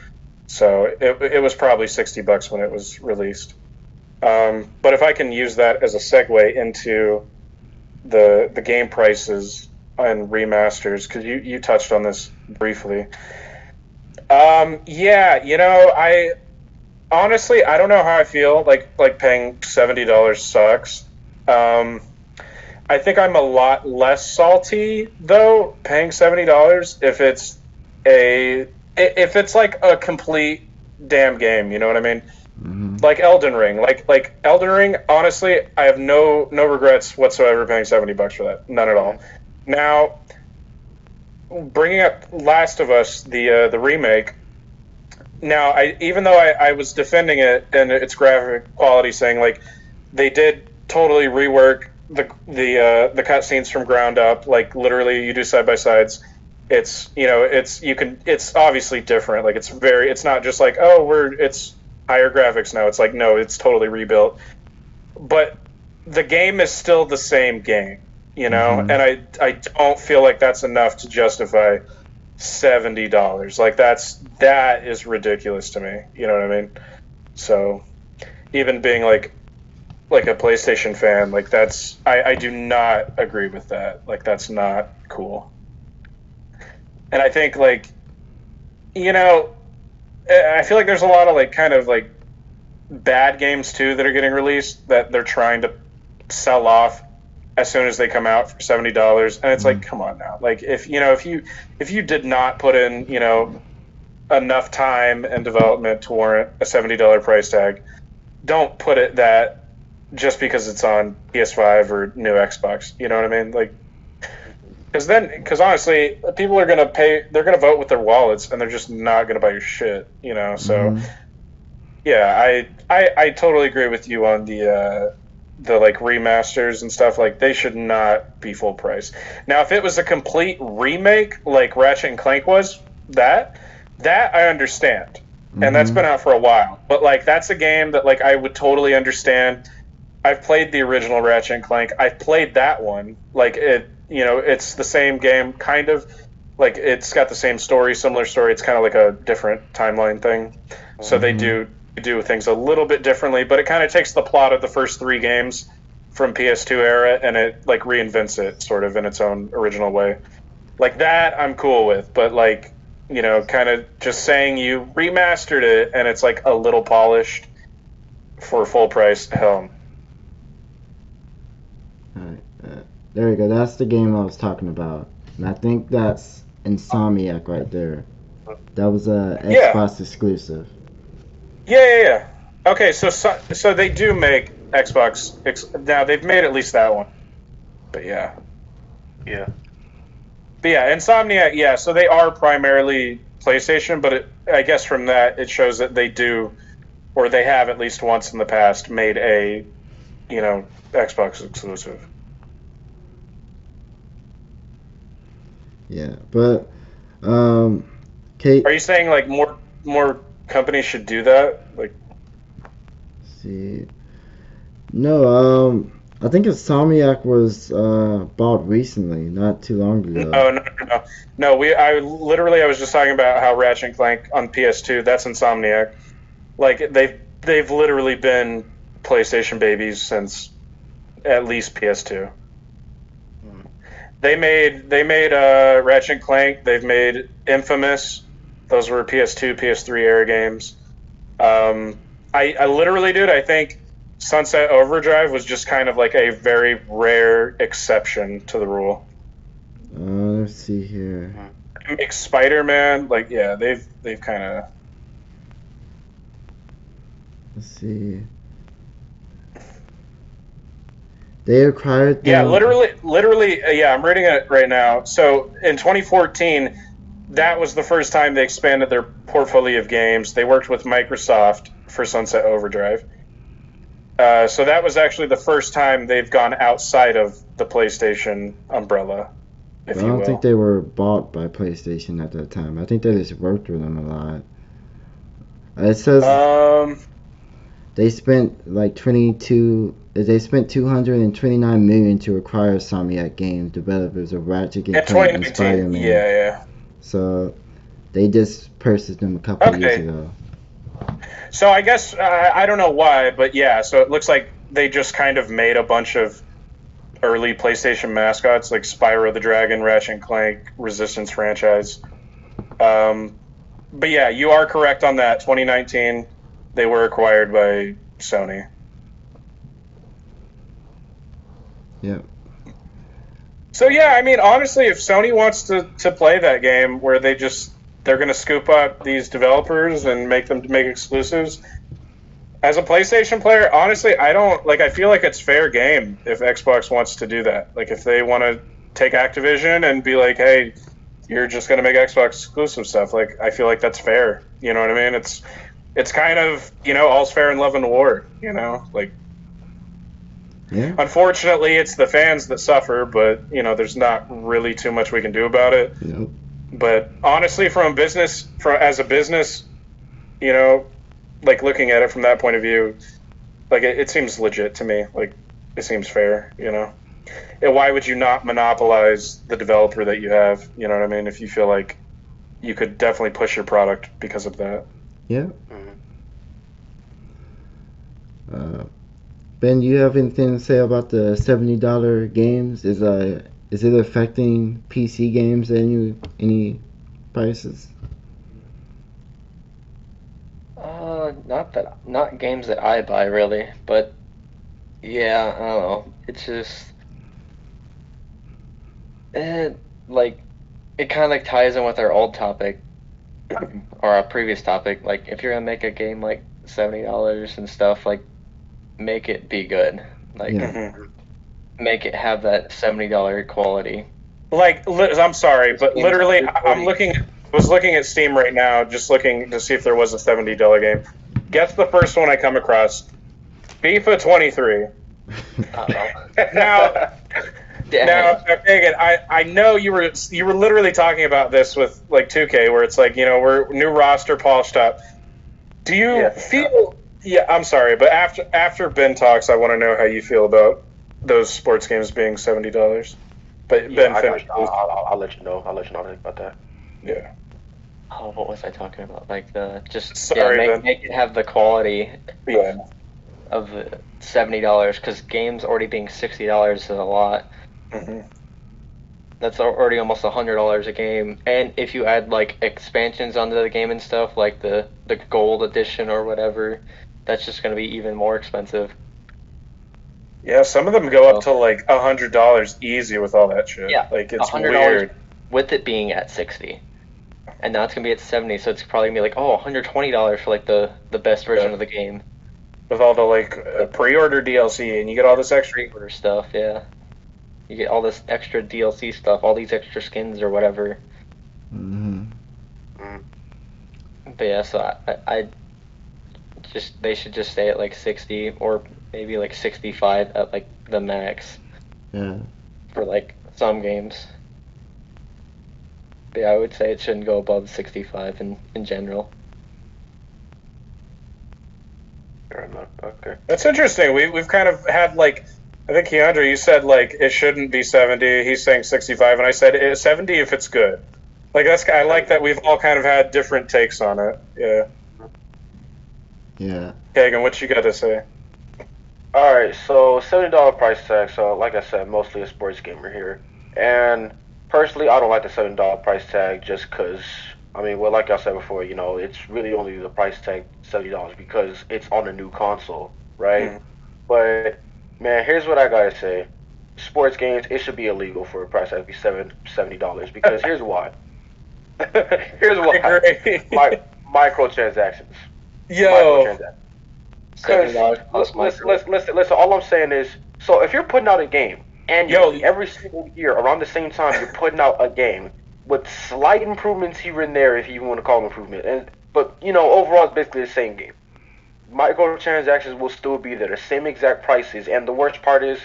so it was probably $60 when it was released. But if I can use that as a segue into the game prices and remasters, because you touched on this briefly. Yeah, I honestly I don't know how I feel like paying $70 sucks. I think I'm a lot less salty though paying $70 if it's like a complete damn game. You know what I mean? Mm-hmm. Like Elden Ring, like Elden Ring. Honestly, I have no regrets whatsoever paying $70 for that. None at all. Now, bringing up Last of Us, the remake. Now, even though I was defending it and its graphic quality, saying like they did totally rework the cutscenes from ground up, like literally you do side by sides. It's it's obviously different. Like it's not just like it's higher graphics now. It's like no, it's totally rebuilt. But the game is still the same game, Mm-hmm. and I don't feel like that's enough to justify $70. Like that is ridiculous to me. You know what I mean? So even being like a PlayStation fan, like that's I do not agree with that. Like that's not cool. And I think I feel like there's a lot of like kind of like bad games too that are getting released that they're trying to sell off as soon as they come out for $70, and it's like, come on now. Like if you did not put in enough time and development to warrant a $70 price tag, don't put it that just because it's on PS5 or new Xbox. You know what I mean? Like, because honestly, people are gonna pay. They're gonna vote with their wallets, and they're just not gonna buy your shit. So yeah, I totally agree with you on the like remasters and stuff. Like they should not be full price. Now, if it was a complete remake, like Ratchet and Clank was, that I understand, and that's been out for a while. But like that's a game that like I would totally understand. I've played the original Ratchet and Clank. I've played that one. Like it's the same game, kind of. Like it's got the same story, similar story. It's kind of like a different timeline thing. So they do things a little bit differently, but it kind of takes the plot of the first 3 games from PS2 era and it like reinvents it sort of in its own original way. Like that I'm cool with, but like kind of just saying you remastered it and it's like a little polished for full price, hell. There you go. That's the game I was talking about, and I think that's Insomniac right there. That was a Xbox exclusive. Yeah. Okay, so they do make Xbox. Now they've made at least that one. But yeah. But yeah, Insomniac. Yeah, so they are primarily PlayStation, but I guess from that it shows that they do, or they have at least once in the past made a, Xbox exclusive. Yeah, but Are you saying like more companies should do that? Like, see, no, I think Insomniac was bought recently, not too long ago. No. I was just talking about how Ratchet and Clank on PS2. That's Insomniac. Like they've literally been PlayStation babies since at least PS2. They made Ratchet and Clank. They've made Infamous. Those were PS2, PS3 era games. I literally, dude, I think Sunset Overdrive was just kind of like a very rare exception to the rule. Let's see here. Spider-Man, like yeah, they've kind of. Let's see. They acquired. Yeah, literally. Yeah, I'm reading it right now. So in 2014, that was the first time they expanded their portfolio of games. They worked with Microsoft for Sunset Overdrive. So that was actually the first time they've gone outside of the PlayStation umbrella. I don't think they were bought by PlayStation at that time. I think they just worked with them a lot. It says they spent like 229 million to acquire Insomniac Games, developers of Ratchet and Clank and Spider-Man. Yeah. So they just purchased them a couple of years ago. So I guess I don't know why, but yeah. So it looks like they just kind of made a bunch of early PlayStation mascots like Spyro the Dragon, Ratchet and Clank, Resistance franchise. But yeah, you are correct on that. 2019, they were acquired by Sony. Yep. So yeah, I mean, honestly, if Sony wants to play that game where they're going to scoop up these developers and make them make exclusives, as a PlayStation player, honestly, I feel like it's fair game if Xbox wants to do that. Like if they want to take Activision and be like, hey, you're just going to make Xbox exclusive stuff. Like I feel like that's fair. You know what I mean? It's kind of, all's fair in love and war, like. Yeah. Unfortunately, it's the fans that suffer, but there's not really too much we can do about it. Nope. But honestly, as a business, like looking at it from that point of view, like it seems legit to me. Like it seems fair, And why would you not monopolize the developer that you have? You know what I mean? If you feel like you could definitely push your product because of that. Yeah. Ben, do you have anything to say about the $70 games? Is it affecting PC games any prices? Not games that I buy really, but yeah, I don't know. It's just And like it kind of like ties in with our old topic or our previous topic. Like if you're gonna make a game like $70 and stuff, like make it be good. Like Yeah. Mhm. make it have that $70 quality. Like, I'm sorry, but Games literally, under I'm 30. looking. Was looking at Steam right now, just looking to see if there was a $70 game. Guess the first one I come across: FIFA 23. Now, Dang. Megan, I know you were literally talking about this with like 2K, where it's like, we're new roster polished up. Do you Yeah. feel? Yeah, I'm sorry, but after Ben talks, I want to know how you feel about those sports games being $70. But Yeah, Ben, I got finish, you. please. I'll let you know. I'll let you know about that. Yeah. Oh, what was I talking about? Like the just Sorry, Ben. make it have the quality Yeah. of the $70 because games already being $60 is a lot. hmm That's already almost $100 a game, and if you add like expansions onto the game and stuff, like the gold edition or whatever, that's just gonna be even more expensive. Yeah, some of them go up to like $100 easy with all that shit. Yeah, Like, it's $100 weird. with it being at 60, and now it's gonna be at 70, so it's probably gonna be like $120 for like the best version Yeah. of the game. With all the like pre-order DLC, and you get all this extra. Pre-order stuff, yeah. You get all this extra DLC stuff, all these extra skins or whatever. Hmm. But yeah, so I just they should just stay at like 60 or maybe like 65 at like the max Yeah. for like some games. But yeah, I would say it shouldn't go above 65 in general. Fair enough. Okay. That's interesting. We've kind of had like, I think Keandre, you said like it shouldn't be 70. He's saying 65, and I said 70 if it's good. Like, I like that we've all kind of had different takes on it. Yeah. Yeah. Kagan, what you got to say? All right. So $70 price tag. So like I said, mostly a sports gamer here, and personally, I don't like the $70 price tag just because. I mean, well, like I said before, it's really only the price tag $70 because it's on a new console, right? Hmm. But man, here's what I gotta say: sports games, it should be illegal for a price tag to be $70 because here's why. Here's I why. agree. Microtransactions. Yo. Microtransactions. Because $70 plus micro. listen. All I'm saying is, so if you're putting out a game annually, Yo. every single year around the same time, you're putting out a game with slight improvements here and there, if you even want to call them improvement. But overall, it's basically the same game. Microtransactions will still be there, the same exact prices, and the worst part is,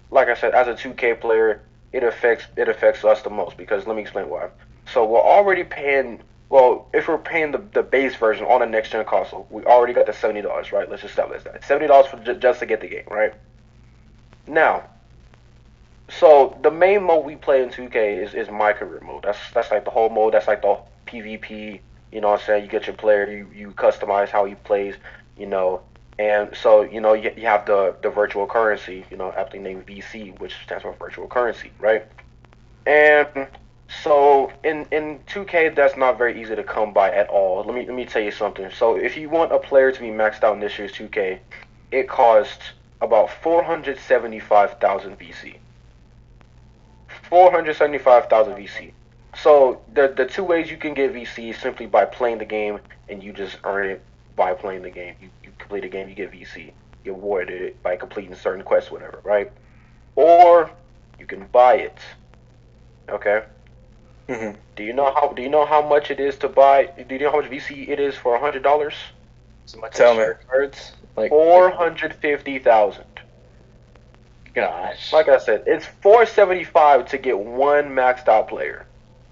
like I said, as a 2K player, it affects us the most because let me explain why. So we're already paying. Well, if we're paying the base version on a next gen console, we already got the $70, right? Let's just establish that $70 for just to get the game, right? Now, so the main mode we play in 2K is my career mode. That's like the whole mode. That's like the PvP. You know what I'm saying? You get your player. You customize how he plays. You know, and so you have the virtual currency. Aptly named VC, which stands for virtual currency, right? And so in 2K, that's not very easy to come by at all. Let me tell you something. So if you want a player to be maxed out in this year's 2K, it costs about 475,000 VC. 475,000 VC. So the two ways you can get VC is simply by playing the game, and you just earn it by playing the game. You complete the game, you get VC. You awarded it by completing certain quests, whatever, right? Or you can buy it. Okay. hmm Do you know how much it is to buy? Do you know how much VC it is for $100? So much Tell as me. short cards. Like 450,000. gosh. Like I said, it's 475 to get one maxed out player.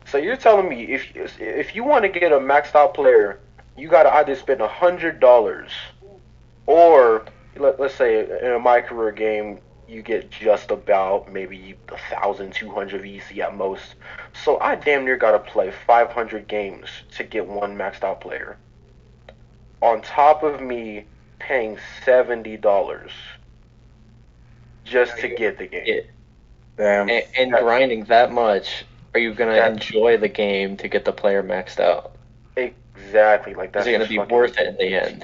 So you're telling me if you want to get a maxed out player, you gotta either spend $100 or let's say in a my career game you get just about maybe 1,200 VC at most. So I damn near gotta play 500 games to get one maxed out player. On top of me paying $70 just to get the game. Yeah. Damn. And That, grinding that much, are you gonna that enjoy the game to get the player maxed out? exactly like Is that's it gonna just be fucking worth it in the ridiculous.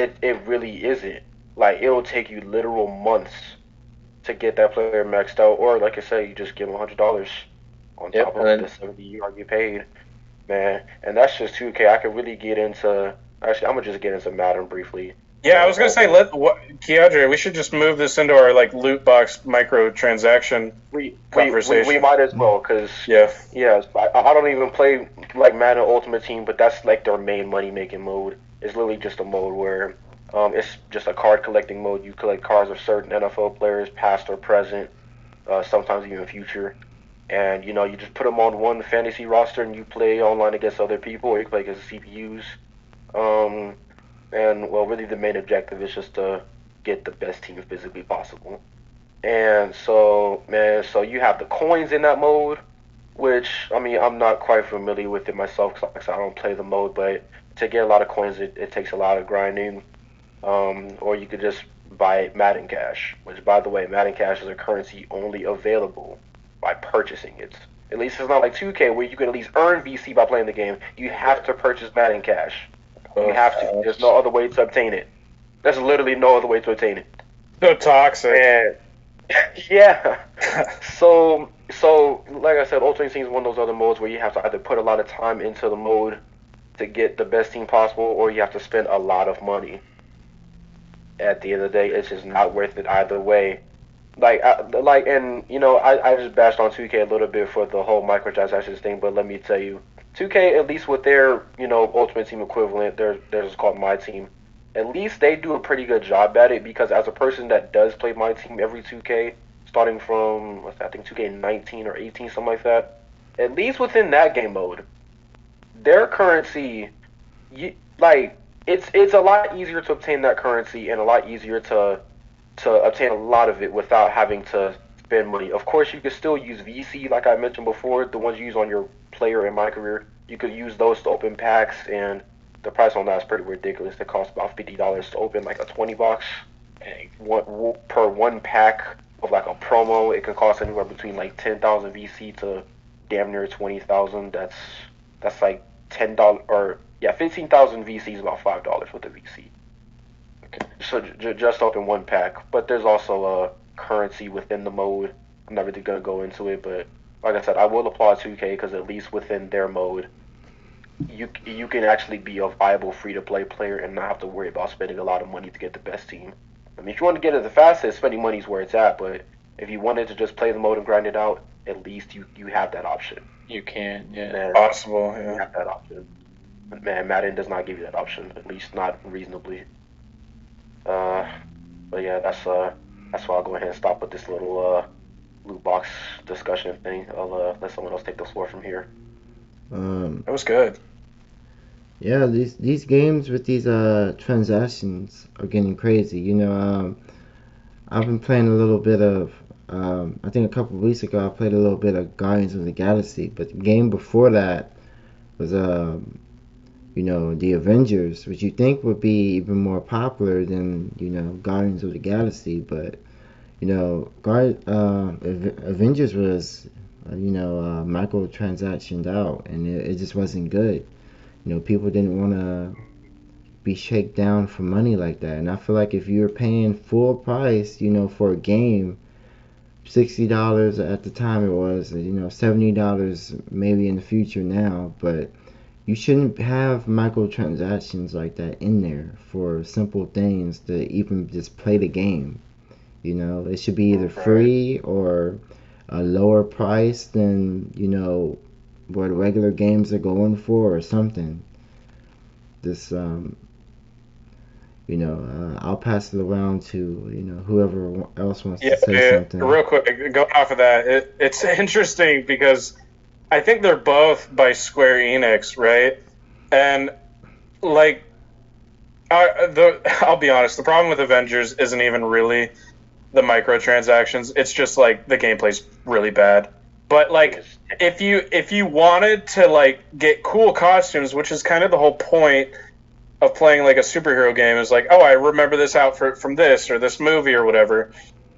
end? It really isn't. Like it'll take you literal months to get that player maxed out, or like I said, you just give him $100. on Yep, top and of then the 70 you already paid, man. And that's just 2K. I could really get into. Actually, I'm gonna just get into Madden briefly. Yeah, I was gonna say, K-dre, we should just move this into our like loot box microtransaction conversation. We might as well, cause Yeah. I don't even play like Madden Ultimate Team, but that's like their main money making mode. It's literally just a mode where it's just a card collecting mode. You collect cards of certain NFL players, past or present, sometimes even future. And you just put them on one fantasy roster and you play online against other people, or you play against CPUs. Um, and well, really the main objective is just to get the best team physically possible. And so, man, so you have the coins in that mode, which I mean, I'm not quite familiar with it myself because I don't play the mode, but to get a lot of coins, it takes a lot of grinding. Or you could just buy Madden Cash, which, by the way, Madden Cash is a currency only available by purchasing it. At least it's not like 2K where you can at least earn VC by playing the game. You have to purchase Madden Cash. You have to. There's no other way to obtain it. There's literally no other way to obtain it. So toxic. And yeah. So like I said, Ultimate Team is one of those other modes where you have to either put a lot of time into the mode to get the best team possible, or you have to spend a lot of money. At the end of the day, it's just not worth it either way. And I just bashed on 2K a little bit for the whole microtransactions thing, but let me tell you, 2K, at least with their Ultimate Team equivalent, theirs is called My Team. At least they do a pretty good job at it, because as a person that does play My Team every 2K, starting from I think 2K19 or 18, something like that. At least within that game mode, their currency, it's a lot easier to obtain that currency and a lot easier to obtain a lot of it without having to spend money. Of course, you could still use VC, like I mentioned before, the ones you use on your player in my career. You could use those to open packs, and the price on that is pretty ridiculous. It costs about $50 to open like a 20 box. Per one pack of like a promo, it can cost anywhere between like 10,000 VC to damn near 20,000. That's like $10 or 15,000 VC is about $5 with the VC. Okay. So just open one pack, but there's also a currency within the mode. I'm not really gonna go into it, but like I said, I will applaud 2K because at least within their mode, you can actually be a viable free to play player and not have to worry about spending a lot of money to get the best team. I mean, if you want to get it the fastest, spending money is where it's at. But if you wanted to just play the mode and grind it out, at least you have that option. You can, yeah. Man, possible, yeah. You have that option. But man, Madden does not give you that option, at least not reasonably. But yeah, that's why I'll go ahead and stop with this little loot box discussion thing. I'll let someone else take the floor from here. That was good. Yeah, these games with these transactions are getting crazy. I've been playing a little bit of. I think a couple of weeks ago I played a little bit of Guardians of the Galaxy, but the game before that was the Avengers, which you think would be even more popular than Guardians of the Galaxy, but Avengers was microtransactioned out, and it just wasn't good. People didn't want to be shaken down for money like that, and I feel like if you're paying full price, for a game, $60 at the time it was, $70 maybe in the future now, but you shouldn't have microtransactions like that in there for simple things to even just play the game. It should be either free or a lower price than what regular games are going for or something. This I'll pass it around to whoever else wants to say something. Real quick, going off of that, it's interesting because I think they're both by Square Enix, right? And like, I'll be honest, the problem with Avengers isn't even really the microtransactions. It's just like the gameplay's really bad. But like, if you wanted to like get cool costumes, which is kind of the whole point of playing like a superhero game, is like, oh, I remember this outfit from this or this movie or whatever.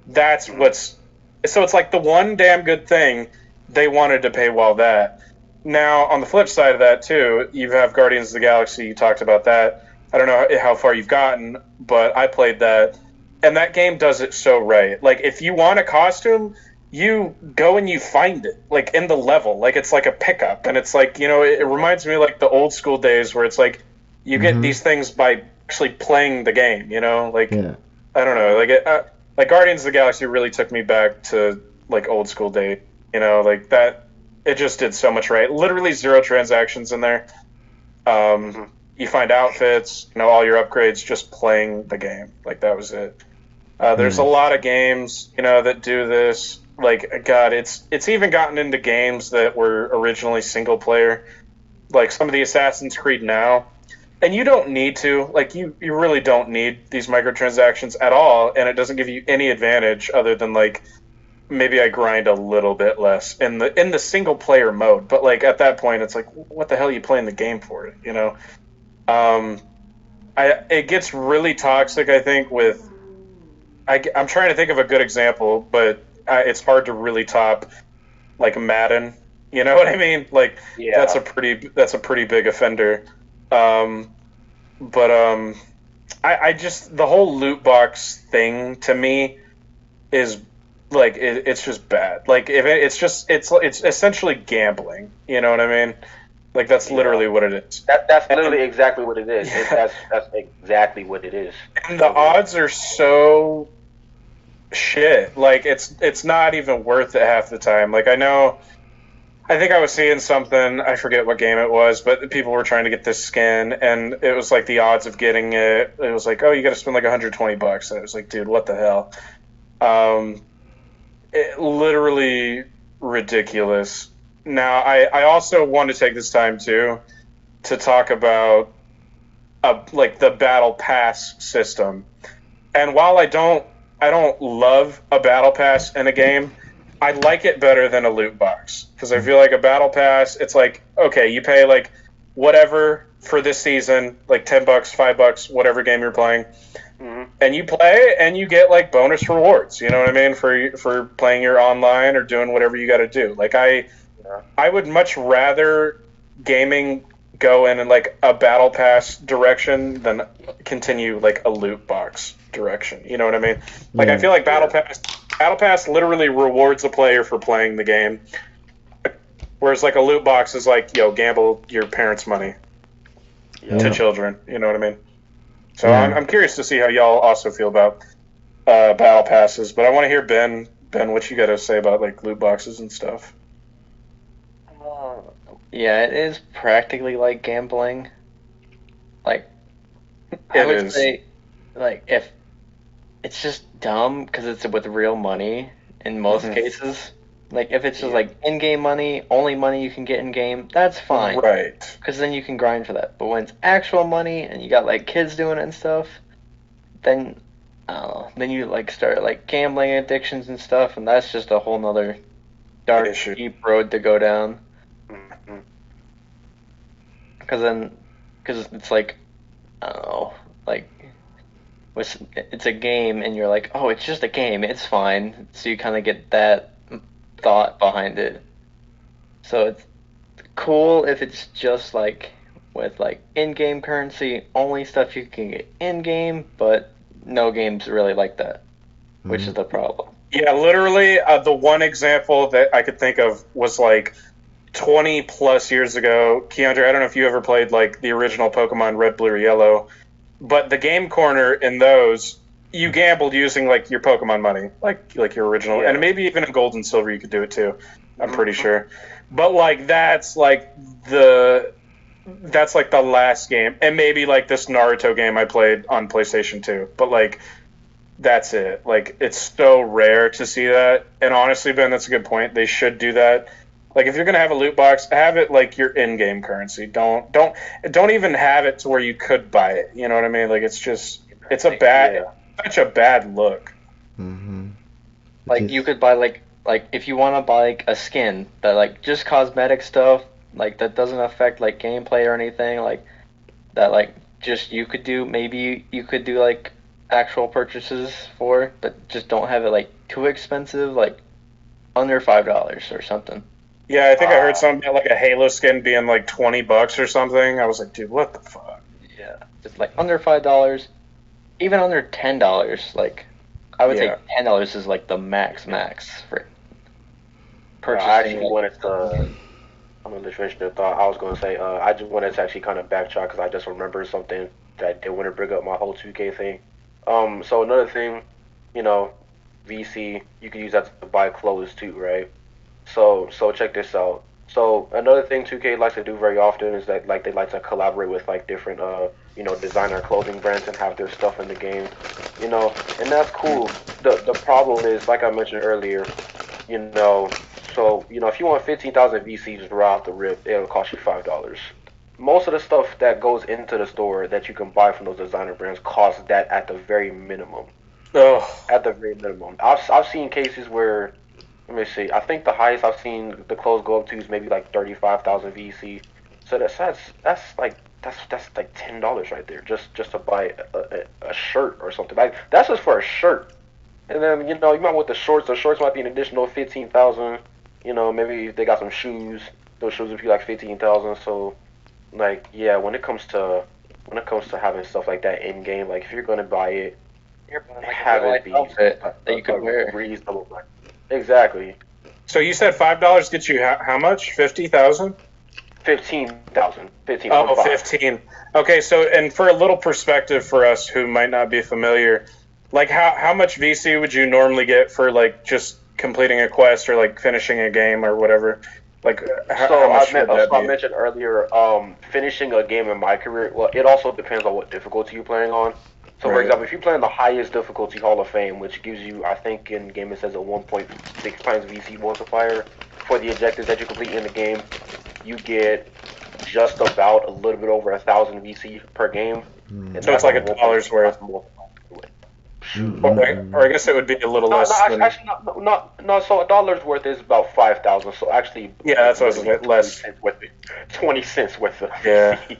That's what's so it's like the one damn good thing they wanted to paywall that. Now on the flip side of that too, you have Guardians of the Galaxy. You talked about that. I don't know how far you've gotten, but I played that, and that game does it so right. Like if you want a costume, you go and you find it, like, in the level. Like, it's like a pickup. And it's like, it reminds me of, like, the old school days where it's like, you get these things by actually playing the game, Like, Yeah. I don't know. Like Guardians of the Galaxy really took me back to, like, old school day, Like, that, it just did so much right. Literally 0 transactions in there. You find outfits, all your upgrades just playing the game. Like, that was it. There's a Nice. lot of games, that do this. Like, God, it's even gotten into games that were originally single player, like some of the Assassin's Creed now. And you don't need to, like, you really don't need these microtransactions at all, and it doesn't give you any advantage other than, like, maybe I grind a little bit less in the single player mode. But, like, at that point, it's like, what the hell are you playing the game for? It gets really toxic, I think, with. I'm trying to think of a good example, but it's hard to really top, like, Madden. You know what I mean? Like, Yeah. that's a pretty big offender. But I just, the whole loot box thing to me is, like, it's just bad. Like, if it's essentially gambling. You know what I mean? Like, that's literally what it is. That's literally exactly what it is. That's exactly what it is. And the odds are so shit. Like, it's not even worth it half the time. Like, I think I was seeing something, I forget what game it was, but people were trying to get this skin, and it was like the odds of getting it was like, oh, you got to spend like $120. And it was like, dude, what the hell? Literally ridiculous. Now, I also want to take this time too to talk about like the battle pass system. And while I don't love a battle pass in a game, I like it better than a loot box, because I feel like a battle pass, it's like, okay, you pay like whatever for this season, like $10, $5, whatever game you're playing, and you play and you get like bonus rewards. You know what I mean, for playing your online or doing whatever you got to do. Like, I would much rather gaming go in like a battle pass direction than continue like a loot box direction. You know what I mean? Like, I feel like battle pass literally rewards a player for playing the game, whereas like a loot box is like, yo, gamble your parents' money to children. You know what I mean? So I'm curious to see how y'all also feel about battle passes, but I want to hear Ben, what you got to say about like loot boxes and stuff. Yeah, it is practically like gambling. Like, I would say, like, if it's just dumb because it's with real money in most cases. Like, if it's just like in-game money, only money you can get in-game, that's fine. Right. Because then you can grind for that. But when it's actual money and you got like kids doing it and stuff, then then you like start like gambling addictions and stuff, and that's just a whole nother dark, deep road to go down. Because it's like, I don't know, like, it's a game, and you're like, oh, it's just a game, it's fine. So you kind of get that thought behind it. So it's cool if it's just like with like in-game currency, only stuff you can get in-game, but no games really like that, which is the problem. Yeah, literally, the one example that I could think of was like 20 plus years ago. K-dre, I don't know if you ever played like the original Pokemon Red, Blue, or Yellow, but the game corner in those, you gambled using like your Pokemon money, like your original, and maybe even in Gold and Silver you could do it too. I'm pretty sure, but like that's like the last game, and maybe like this Naruto game I played on PlayStation 2, but like that's it. Like, it's so rare to see that, and honestly, Ben, that's a good point. They should do that. Like, if you're gonna have a loot box, have it like your in-game currency. Don't even have it to where you could buy it. You know what I mean? Like, it's a bad, such a bad look. Like, you could buy like if you want to buy like a skin that like just cosmetic stuff, like that doesn't affect like gameplay or anything, like that, like just you could do, maybe you could do like actual purchases for, but just don't have it like too expensive, like under $5 or something. Yeah, I think I heard something about like a Halo skin being like $20 or something. I was like, dude, what the fuck? Yeah, just like under $5, even under $10. Like, I would say $10 is like the max for it. purchasing. I actually wanted to. I'm gonna just finish the thought. I was gonna say. I just wanted to actually kind of backtrack because I just remembered something that I did want to bring up my whole 2K thing. So another thing, you know, VC, you can use that to buy clothes too, right? So check this out. So another thing 2K likes to do very often is that like they like to collaborate with like different designer clothing brands and have their stuff in the game, and that's cool. The problem is like I mentioned earlier, you know, if you want 15,000 VC just right off the rip, it'll cost you $5. Most of the stuff that goes into the store that you can buy from those designer brands costs that at the very minimum. Oh, At the very minimum, I've seen cases where, let me see. I think the highest I've seen the clothes go up to is maybe like 35,000 VC. So that's like $10 right there just to buy a shirt or something. Like that's just for a shirt. And then you might want the shorts. The shorts might be an additional 15,000. Maybe if they got some shoes, those shoes would be like 15,000. So like yeah, when it comes to having stuff like that in game, like if you're gonna buy it, You're buying like a have real it life be outfit a, that you could wear. reasonable price. Exactly. so you said $5 gets you how much? 50,000? 15,000. 15. Oh, 15. 15. Okay, so and for a little perspective for us who might not be familiar, like how much VC would you normally get for like just completing a quest or like finishing a game or whatever? Like how much would that I be? mentioned earlier, finishing a game in my career. Well, it also depends on what difficulty you're playing on. So, for Right. example, if you're playing the highest difficulty Hall of Fame, which gives you, I think in game it says a 1.6 times VC multiplier for the objectives that you complete in the game, you get just about a little bit over 1,000 VC per game. And So it's that's like on a dollar's 1.6 worth. multiplier. Or I guess it would be a little No, less no, than. actually, no. So a dollar's worth is about 5,000. So actually, Yeah, that's what I was literally saying, less. 20 cents worth of 20 cents worth of Yeah. VC.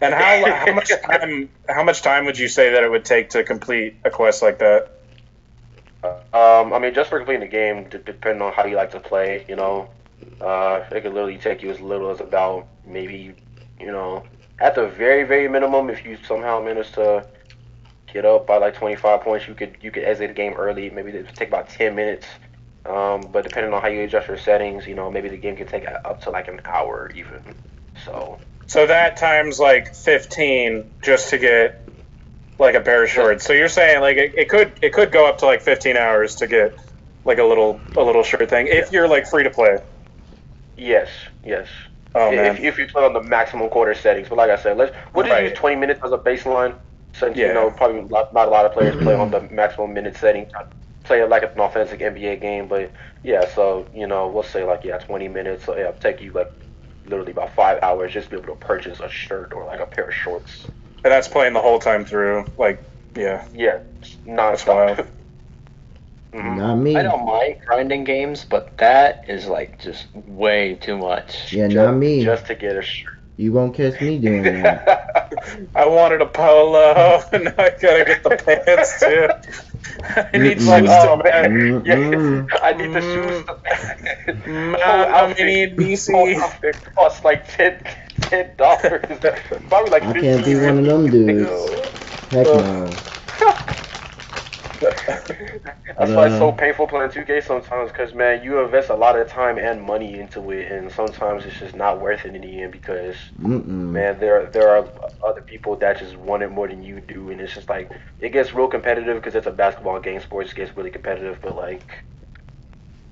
And how much time would you say that it would take to complete a quest like that? I mean, just for completing the game, depending on how you like to play, it could literally take you as little as about maybe, at the very, very minimum, if you somehow manage to get up by like 25 points, you could exit the game early. Maybe it would take about 10 minutes. But depending on how you adjust your settings, maybe the game can take up to like an hour even. So. So that times like 15 just to get like a pair of shorts. So you're saying like it could go up to like 15 hours to get like a little shirt thing if you're like free to play. Yes, yes. Oh man. If you play on the maximum quarter settings, but like I said, we'll just use 20 minutes as a baseline, since probably not a lot of players play on the maximum minute setting. Play it like an authentic NBA game, but yeah, so we'll say like 20 minutes. So yeah, it'll take you like literally about 5 hours just to be able to purchase a shirt or like a pair of shorts. And that's playing the whole time through. Like yeah. Yeah, That's wild. nonstop. Not me. I don't mind grinding games, but that is like just way too much. Yeah, not me. Just to get a shirt. You won't catch me doing that. I wanted a polo, and now I gotta get the pants too. I need shoes Oh to man, Mm-mm. yeah, I need the shoes. I need BC. It costs like $10. Probably like I can't be one of them dudes. Heck no. That's why it's so painful playing 2K sometimes, because man, you invest a lot of time and money into it, and sometimes it's just not worth it in the end because man, there are other people that just want it more than you do, and it's just like it gets real competitive because it's a basketball game. Sports gets really competitive, but like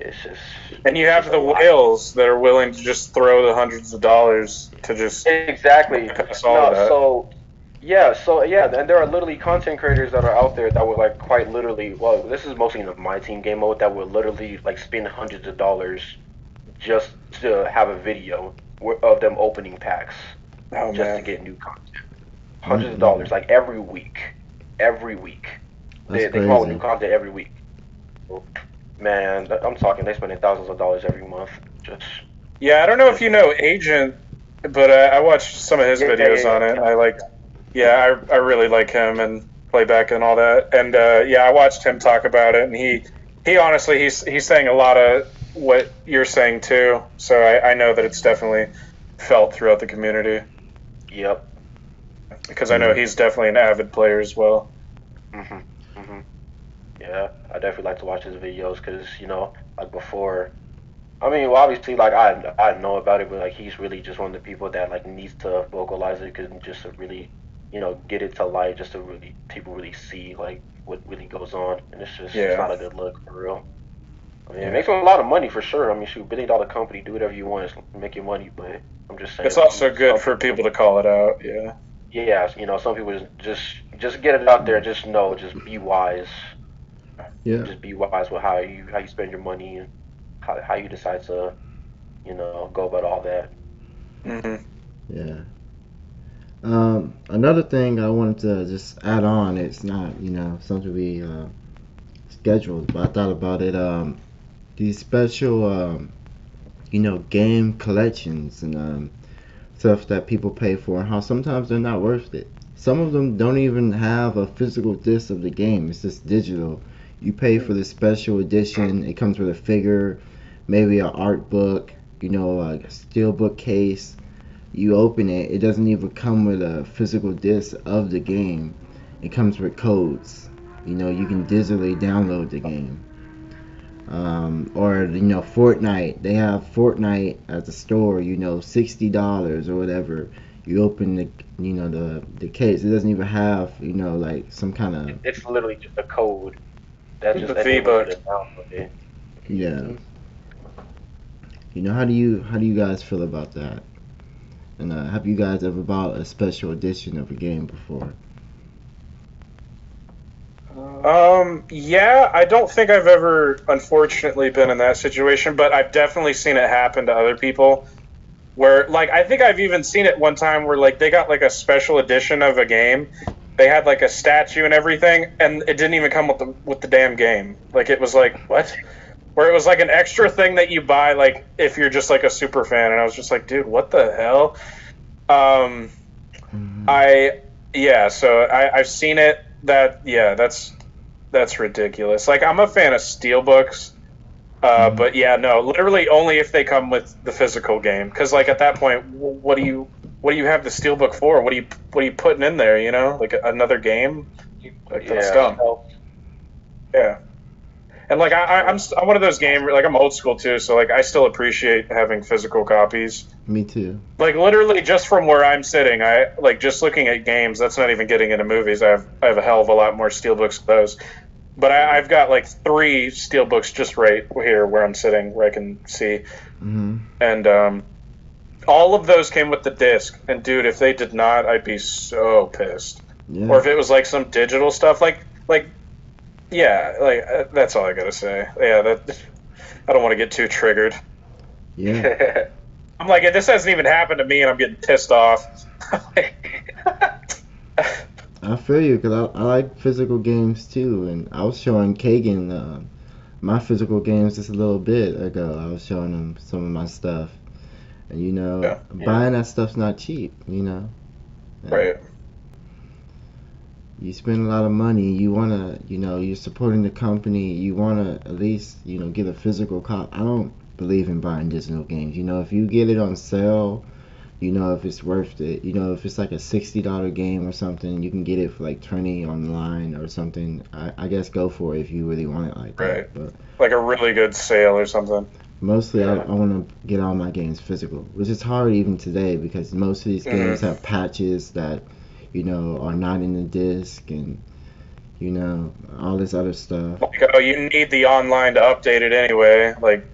it's just. And you have the whales that are willing to just throw the hundreds of dollars to just Exactly. pass all of that. So and there are literally content creators that are out there that would like quite literally. Well, this is mostly in the My Team game mode that would literally like spend hundreds of dollars just to have a video of them opening packs Oh, just man. to get new content. Hundreds of dollars, like every week. They come out with new content every week. Man, I'm talking. They spending thousands of dollars every month. Just. Yeah, I don't know if you know Agent, but I watched some of his videos on it. And I really like him and playback and all that. And I watched him talk about it, and he honestly he's saying a lot of what you're saying too. So I know that it's definitely felt throughout the community. Yep. Because I know he's definitely an avid player as well. Yeah, Yeah, I definitely like to watch his videos because like before. I mean, well, obviously, like I know about it, but like he's really just one of the people that like needs to vocalize it, cause just to really, get it to light, just to really people really see like what really goes on, and it's Yeah. not a good look for real. I mean, it Yeah. makes him a lot of money for sure. I mean, shoot, $1 billion company, do whatever you want, it's making money, but I'm just saying, It's like also good some for people, people to call it out. Yeah. yeah, some people just get it out there, just know, just be wise, Yeah. just be wise with how you spend your money and how you decide to go about all that. Hmm. Yeah. Another thing I wanted to just add on, it's not, something we scheduled, but I thought about it. These special, game collections and stuff that people pay for, and how sometimes they're not worth it. Some of them don't even have a physical disc of the game, it's just digital. You pay for the special edition, it comes with a figure, maybe an art book, like a steelbook case. You open it, it doesn't even come with a physical disc of the game. It comes with codes. You can digitally download the game. Or Fortnite. They have Fortnite at the store. $60 or whatever. You open the case. It doesn't even have like some kind of It's literally just a code that The just V enables you book. to download it. yeah. Mhm. How do you guys feel about that? And have you guys ever bought a special edition of a game before? Yeah, I don't think I've ever, unfortunately, been in that situation, but I've definitely seen it happen to other people. Where, like, I think I've even seen it one time where, like, they got like a special edition of a game. They had like a statue and everything, and it didn't even come with the damn game. Like, it was like what? Where it was like an extra thing that you buy, like if you're just like a super fan. And I was just like, dude, what the hell? Um, Mm-hmm. I yeah, so I've seen it. That's ridiculous. Like I'm a fan of steelbooks, Mm-hmm. but yeah, no, literally only if they come with the physical game. Because like at that point, what do you have the steelbook for? What are you putting in there? Like another game? Like that's Yeah, dumb. so Yeah. And like I'm one of those like I'm old school too, so like I still appreciate having physical copies. Me too. Like literally just from where I'm sitting, I like just looking at games. That's not even getting into movies. I have a hell of a lot more steelbooks of those. But I've got like 3 steelbooks just right here where I'm sitting, where I can see. Mm-hmm. And all of those came with the disc. And dude, if they did not, I'd be so pissed. Yeah. Or if it was like some digital stuff, like yeah, like that's all I gotta say. Yeah, that I don't want to get too triggered. Yeah. I'm like, this hasn't even happened to me, and I'm getting pissed off. I feel you because I like physical games too, and I was showing Kagan my physical games just a little bit ago. I was showing him some of my stuff, and Yeah. buying that stuff's not cheap. And Right. you spend a lot of money. You wanna, you're supporting the company. You wanna at least, get a physical copy. I don't believe in buying digital games. If you get it on sale, if it's worth it. If it's like a $60 game or something, you can get it for like 20 online or something. I guess go for it if you really want it like Right. that. But Like a really good sale or something. mostly, Yeah. I want to get all my games physical, which is hard even today because most of these games have patches that, are not in the disc and, all this other stuff. Like, oh, you need the online to update it anyway. Like,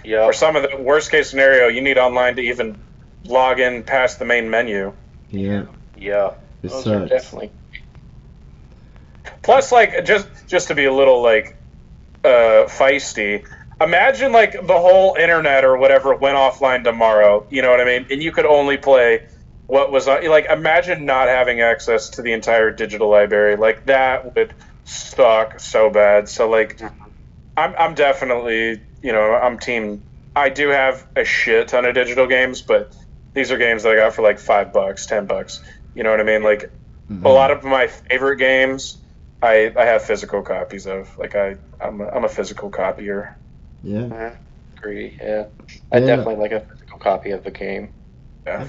yeah, or some of the worst case scenario, you need online to even log in past the main menu. Yeah, yeah, it Those are sucks. definitely. Plus, like, just to be a little like feisty. Imagine like the whole internet or whatever went offline tomorrow. You know what I mean? And you could only play what was like. Imagine not having access to the entire digital library. Like that would suck so bad. So like, I'm definitely I'm team. I do have a shit ton of digital games, but these are games that I got for like $5, $10. You know what I mean? Like a lot of my favorite games, I have physical copies of. Like I'm a physical copier. Yeah. Agree. Yeah, I Yeah. definitely like a physical copy of the game. Yeah.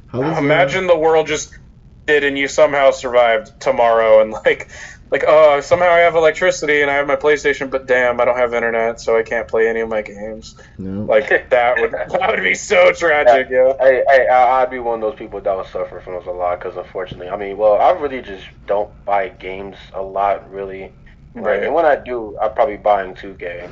How does Imagine the world just did and you somehow survived tomorrow, and like like, oh, somehow I have electricity and I have my PlayStation, but damn, I don't have internet, so I can't play any of my games. No. Like that would be so tragic, yo. I'd be one of those people that would suffer from those a lot because unfortunately, I mean, well, I really just don't buy games a lot, really. Like, Right. and when I do, I probably buy in 2K.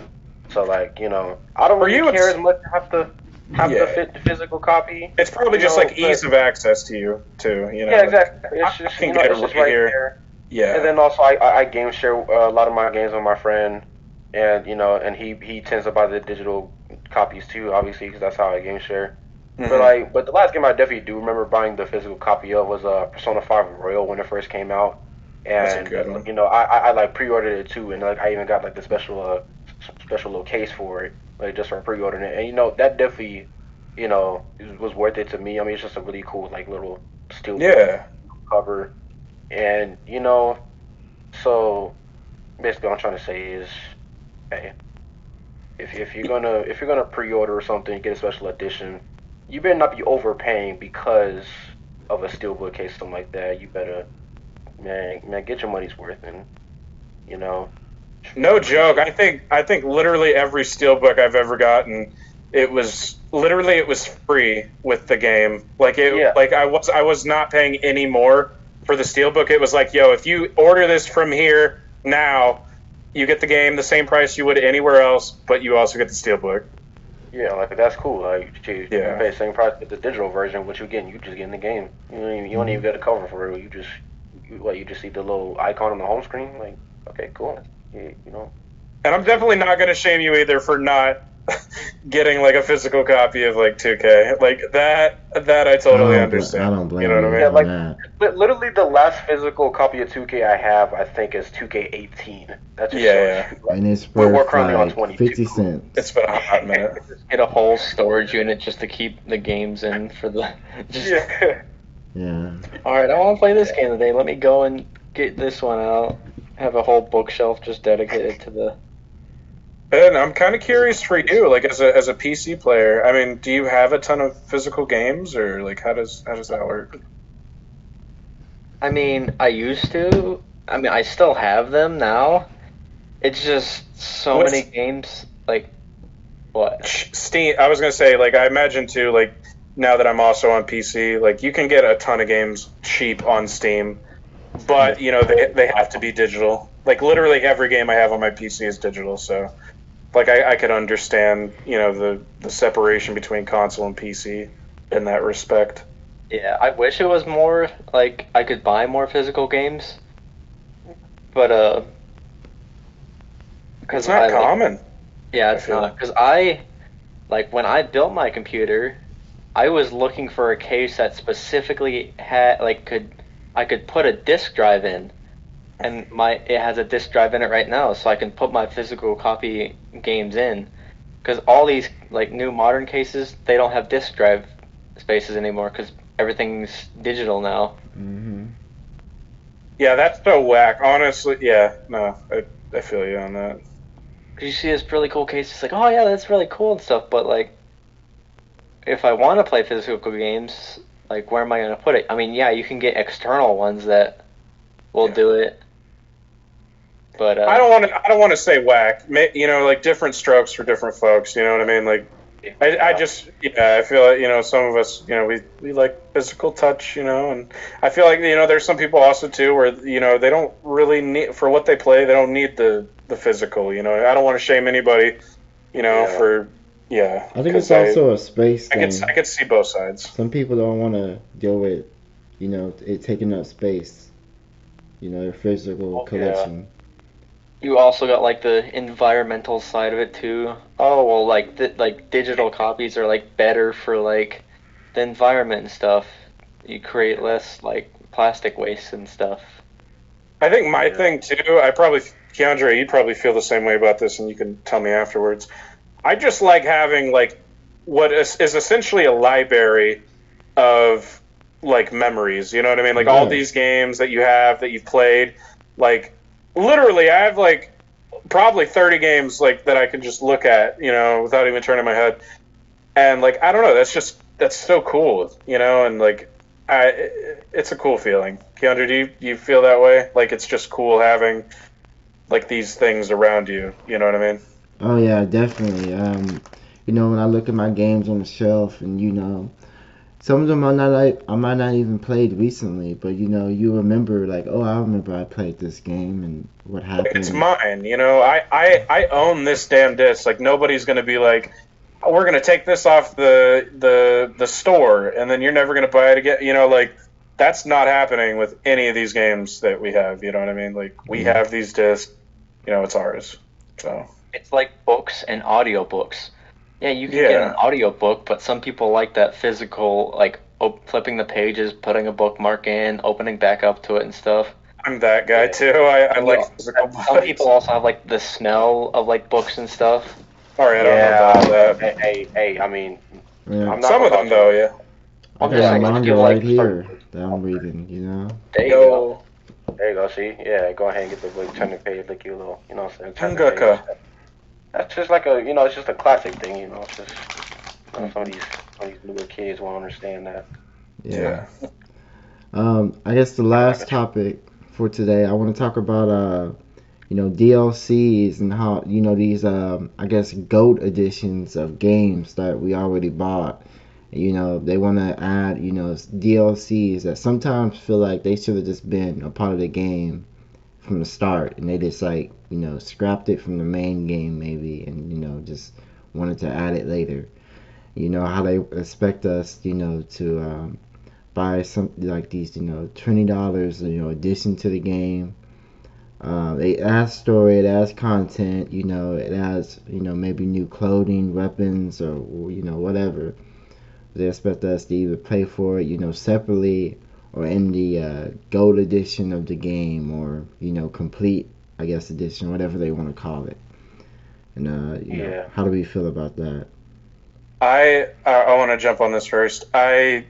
So like, you know, I don't For really you, care it's- as much to have Yeah. the physical copy. It's probably You just know, like ease but- of access to you too. You know. Yeah, like, exactly. I It's just can you know, get it's it just right right here. there. Yeah. And then also I game share a lot of my games with my friend, and you know, and he tends to buy the digital copies too, obviously, because that's how I game share. Mhm. But the last game I definitely do remember buying the physical copy of was Persona 5 Royal when it first came out, That's a and good one. you know I like pre-ordered it too, and like I even got like the special little case for it, like just for pre-ordering it, and you know that definitely was worth it to me. I mean, it's just a really cool like little steel Yeah. cover, and you know, so basically what I'm trying to say is, hey, if you're gonna pre-order or something, get a special edition, you better not be overpaying because of a steelbook case, something like that. You better, man, get your money's worth, and you know. No joke. I think literally every steelbook I've ever gotten, it was free with the game. Like Yeah. I was not paying any more for the steelbook. It was like, yo, if you order this from here now, you get the game the same price you would anywhere else, but you also get the steelbook. Yeah, like that's cool. Like you Yeah. pay the same price with the digital version. What you getting? You just getting the game. You don't even get a cover for it. You just see the little icon on the home screen. Like, okay, cool. You know. And I'm definitely not going to shame you either for not getting like a physical copy of like 2K. Like that I totally understand. I don't blame you know what I mean? Yeah, like that. literally the last physical copy of 2K I have, I think, is 2K18. That just Yeah, shows you. Like, And it's we're worth currently on like 22. 50 cents. it's been a hot minute. Get a whole storage unit just to keep the games in for the. Just, Yeah. Yeah. All right, I want to play this game today. Let me go and get this one out. Have a whole bookshelf just dedicated to the. And I'm kind of curious for you, like as a PC player. I mean, do you have a ton of physical games, or like how does that work? I mean, I used to. I mean, I still have them now. It's just so What's- many games. Like, what? Steam. I was gonna say, like, I imagine too, like now that I'm also on PC, like you can get a ton of games cheap on Steam, but you know they have to be digital. Like literally every game I have on my PC is digital, so like I could understand, you know, the separation between console and PC in that respect. Yeah, I wish it was more like I could buy more physical games, but because It's not common. Yeah, I it's feel not because I like when I built my computer, I was looking for a case that specifically had I could put a disk drive in, and it has a disk drive in it right now, so I can put my physical copy games in. Because all these like new modern cases, they don't have disk drive spaces anymore because everything's digital now. Mm-hmm. Yeah, that's so whack. Honestly, yeah, no, I feel you on that. Cause you see this really cool case, it's like, oh yeah, that's really cool and stuff, but like, if I want to play physical games, like, where am I gonna put it? I mean, yeah, you can get external ones that will do it, but I don't want to say whack. You know, like different strokes for different folks. You know what I mean? Like, I just I feel like, you know, some of us, you know, we like physical touch, you know, and I feel like, you know, there's some people also too where, you know, they don't really need, for what they play, they don't need the physical. You know, I don't want to shame anybody, you know, for I think it's also a space thing. I could see both sides. Some people don't want to deal with, you know, it taking up space. You know, their physical collection. you also got like the environmental side of it too. Oh well, like digital copies are like better for like the environment and stuff. You create less like plastic waste and stuff. I think my thing too, K-dre, you'd probably feel the same way about this, and you can tell me afterwards. I just like having like what is essentially a library of like memories. You know what I mean? Like all these games that you've played. Like literally, I have like probably 30 games like that I can just look at, you know, without even turning my head. And like I don't know, that's so cool, you know, and like it's a cool feeling. Keandre, do you feel that way? Like it's just cool having like these things around you. You know what I mean? Oh yeah, definitely. When I look at my games on the shelf, and some of them I might not even played recently, but you remember like, oh, I remember I played this game and what Like it's happened. mine. I own this damn disc. Like nobody's gonna be like, oh, we're gonna take this off the store, and then you're never gonna buy it again. Like that's not happening with any of these games that we have. You know what I mean? Like we Yeah. have these discs. It's ours. So It's like books and audiobooks. Yeah, you can get an yeah, audiobook, but some people like that physical, like flipping the pages, putting a bookmark in, opening back up to it and stuff. I'm that guy Yeah. too. I You like know, physical some people books. also have like the smell of like books and stuff. All right, I don't know about Yeah. that. Hey. I mean, Yeah, I'm not Some gonna of lie them to though, you. yeah. I I'm got just a Yeah, saying if manga you right like here certain. that I'm reading. There you go. Yo, there you go. See, yeah, go ahead and get the book, turn the page, lick you a little, what I'm saying, turn the mangaka. page. That's just like it's just a classic thing, It's just, some of these newer kids won't understand that. Yeah. Yeah. I guess the Kind of like last a, topic for today, I want to talk about DLCs and how these I guess GOAT editions of games that we already bought. They want to add DLCs that sometimes feel like they should have just been a part of the game from the start, and they just like scrapped it from the main game maybe, and just wanted to add it later. How they expect us to buy something like these $20 addition to the game. It adds story, it adds content, it adds maybe new clothing, weapons, or whatever. They expect us to either pay for it separately, or in the gold edition of the game, or complete, I guess, edition, whatever they want to call it. And yeah, how do we feel about that? I want to jump on this first. I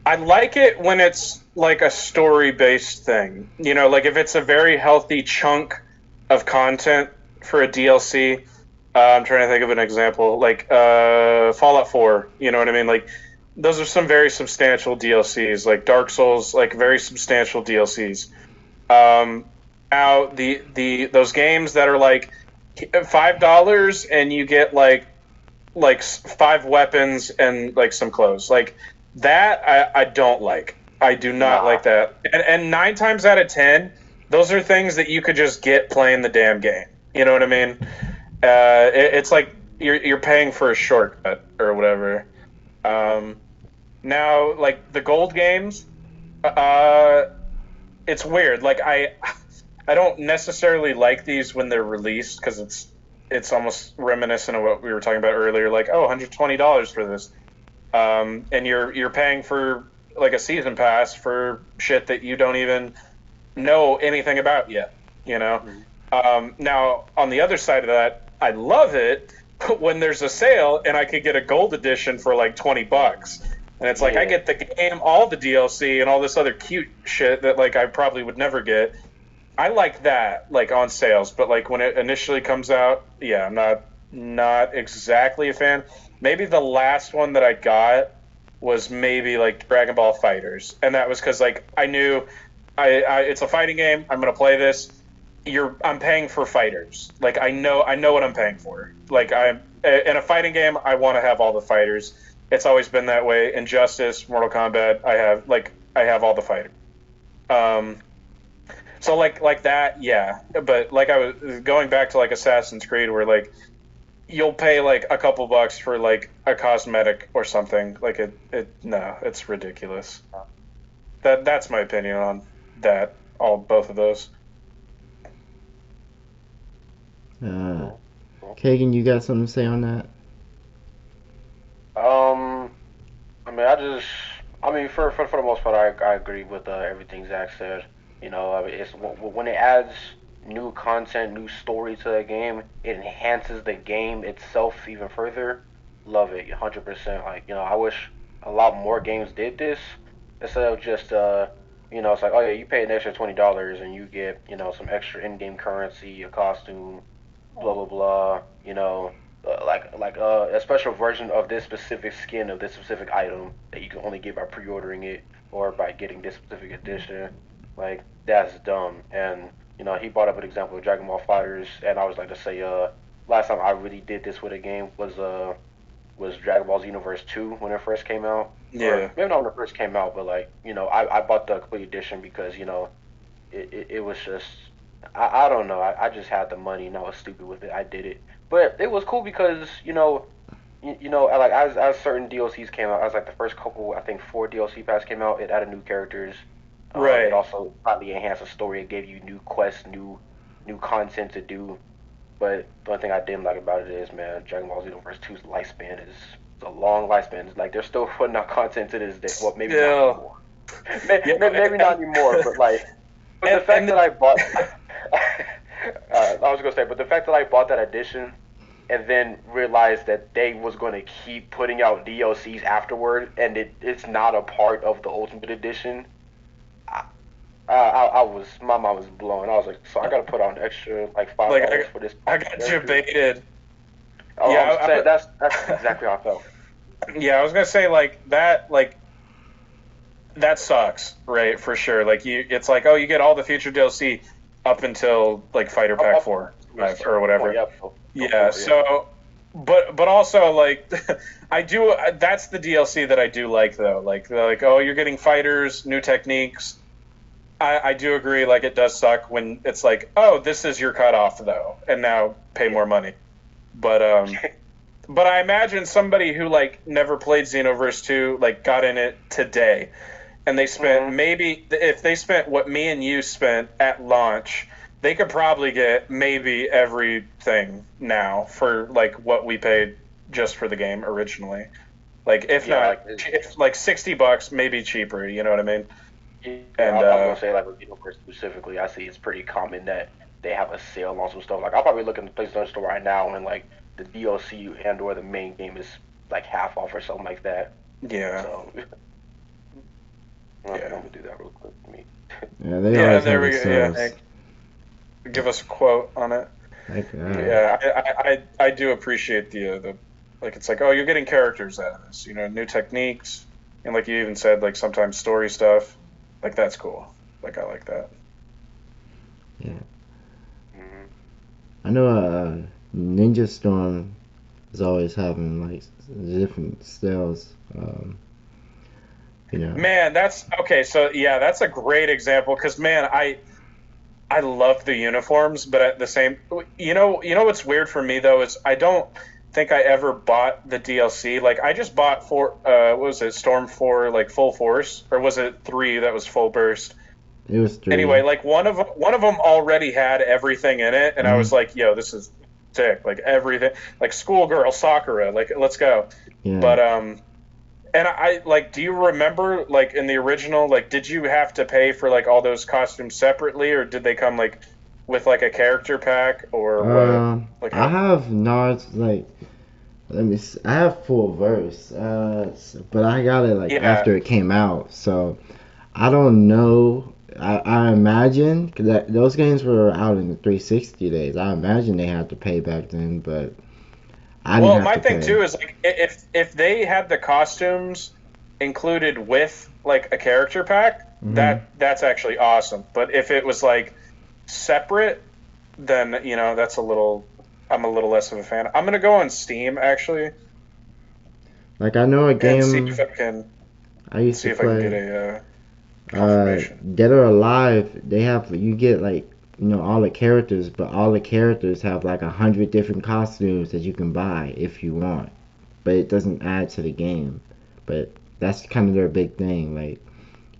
I like it when it's like a story based thing. Like if it's a very healthy chunk of content for a DLC. I'm trying to think of an example, like Fallout 4. You know what I mean? Like those are some very substantial DLCs, like Dark Souls, like very substantial DLCs. Um, Now the those games that are like $5 and you get like five weapons and like some clothes. Like that, I don't like. I do not nah, like that. And 9 times out of 10, those are things that you could just get playing the damn game. You know what I mean? It's like you're paying for a shortcut or whatever. Um, Now, like the gold games, uh, it's weird. Like I don't necessarily like these when they're released because it's almost reminiscent of what we were talking about earlier. Like, oh, $120 for this, and you're paying for like a season pass for shit that you don't even know anything about yet. You know. mm, Now, on the other side of that, I love it when there's a sale and I could get a gold edition for like $20. And it's like I yeah, get the game, all the DLC, and all this other cute shit that like I probably would never get. I like that, like on sales, but like when it initially comes out, yeah, I'm not exactly a fan. Maybe the last one that I got was maybe like Dragon Ball Fighters, and that was because like I knew it's a fighting game. I'm gonna play this. I'm paying for fighters. Like I know what I'm paying for. Like I'm in a fighting game. I want to have all the fighters. It's always been that way. Injustice, Mortal Kombat. I have all the fighters. Um, so like that, yeah. But like I was going back to like Assassin's Creed, where like you'll pay like a couple bucks for like a cosmetic or something. Like it no, it's ridiculous. That's my opinion on that. All both of those. Uh, cool, cool. Kagan, you got something to say on that? Um, I mean, for the most part, I agree with everything Zach said. I mean, when it adds new content, new story to the game, it enhances the game itself even further. Love it, 100%. Like, I wish a lot more games did this instead of just it's like, oh yeah, you pay an extra $20 and you get some extra in-game currency, a costume, blah blah blah. a special version of this specific skin of this specific item that you can only get by pre-ordering it or by getting this specific edition. Like that's dumb. And he brought up an example of Dragon Ball Fighters, and I was like to say, last time I really did this with a game was Dragon Ball Xenoverse 2 when it first came out. Or Yeah. maybe not when it first came out, but like I bought the complete edition because it was just I don't know. I just had the money and I was stupid with it. I did it, but it was cool because like as certain DLCs came out, as like the first couple, I think 4 DLC packs came out. It added new characters. It Right. also slightly enhanced the story. It gave you new quests, new content to do. But the only thing I didn't like about it is, man, Dragon Ball Xenoverse 2's lifespan is a long lifespan. It's like they're still putting out content to this day. Well, maybe not Yeah. anymore. Maybe not anymore, but like, but the And, fact and that I bought, I was gonna say, but the fact that I bought that edition and then realized that they was going to keep putting out DLCs afterward, and it's not a part of the Ultimate Edition. I was my mind was blown. I was like, so I got to put on extra like like $5 for this. I got character? debated. Oh, Yeah, I'm saying, that's exactly how I felt. Yeah, I was gonna say that sucks, right? For sure. Like it's like, oh, you get all the future DLC up until like Fighter Pack 4 or whatever. Yeah. So, but also like, I do. That's the DLC that I do like though. Like they're like, oh, you're getting fighters, new techniques. I do agree. Like it does suck when it's like, oh, this is your cutoff though, and now pay more money. But but I imagine somebody who like never played Xenoverse 2 like got in it today, and they spent maybe if they spent what me and you spent at launch, they could probably get maybe everything now for like what we paid just for the game originally. Like if not, if like $60, maybe cheaper. You know what I mean? Yeah, And I'm gonna say like with Xenoverse specifically, I see it's pretty common that they have a sale on some stuff. Like I'll probably look in the PlayStation Store right now and like the DLC and or the main game is like half off or something like that. yeah, So I'm gonna do that real quick for me. Yeah, they yeah. always There have we the go. Yeah, sales. give us a quote on it. Like, Yeah, I do appreciate the like it's like, oh, you're getting characters out of this, new techniques, and like you even said, like sometimes story stuff, like that's cool. Like I like that. yeah. Mhm. I know Ninja Storm is always having like different sales. Man, that's okay. So yeah, that's a great example because man, I love the uniforms, but at the same, what's weird for me though is I don't think I ever bought the DLC. Like I just bought what was it, Storm 4 like full force, or was it 3 that was full burst? It was 3. Anyway, like one of them already had everything in it, and I was like, yo, this is sick. Like everything, like schoolgirl Sakura, like let's go. Yeah. But and I like, do you remember like in the original, like did you have to pay for like all those costumes separately, or did they come like with like a character pack or what? Like I have not like. Let me. I have full verse, but I got it like after it came out, so I don't know. I imagine because those games were out in the 360 days. I imagine they had to pay back then, but I didn't have my to thing pay. too is like if they had the costumes included with like a character pack, that's actually awesome. But if it was like separate, then that's I'm a little less of a fan. I'm gonna go on Steam actually. Like I know a game. And see if I can. I used See to if I can play. get a confirmation. Dead or Alive. You get like all the characters, but all the characters have like 100 different costumes that you can buy if you want, but it doesn't add to the game. But that's kind of their big thing. Like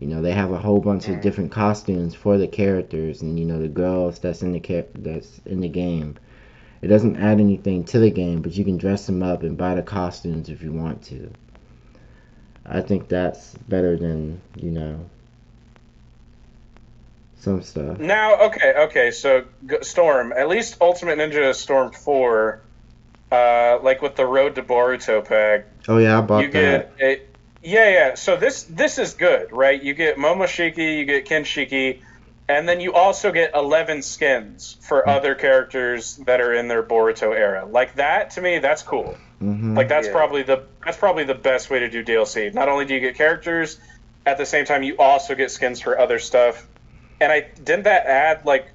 they have a whole bunch of different costumes for the characters, and the girls that's in the game. It doesn't add anything to the game, but you can dress them up and buy the costumes if you want to. I think that's better than some stuff. Now, okay. So Storm, at least Ultimate Ninja Storm 4, like with the Road to Boruto pack. Oh yeah, I bought you that. Yeah. So this is good, right? You get Momoshiki, you get Kenshiki, And then you also get 11 skins for other characters that are in their Boruto era. Like that, to me, that's cool. Mm-hmm. Like that's Yeah. probably the best way to do DLC. Not only do you get characters, at the same time you also get skins for other stuff. And didn't that add like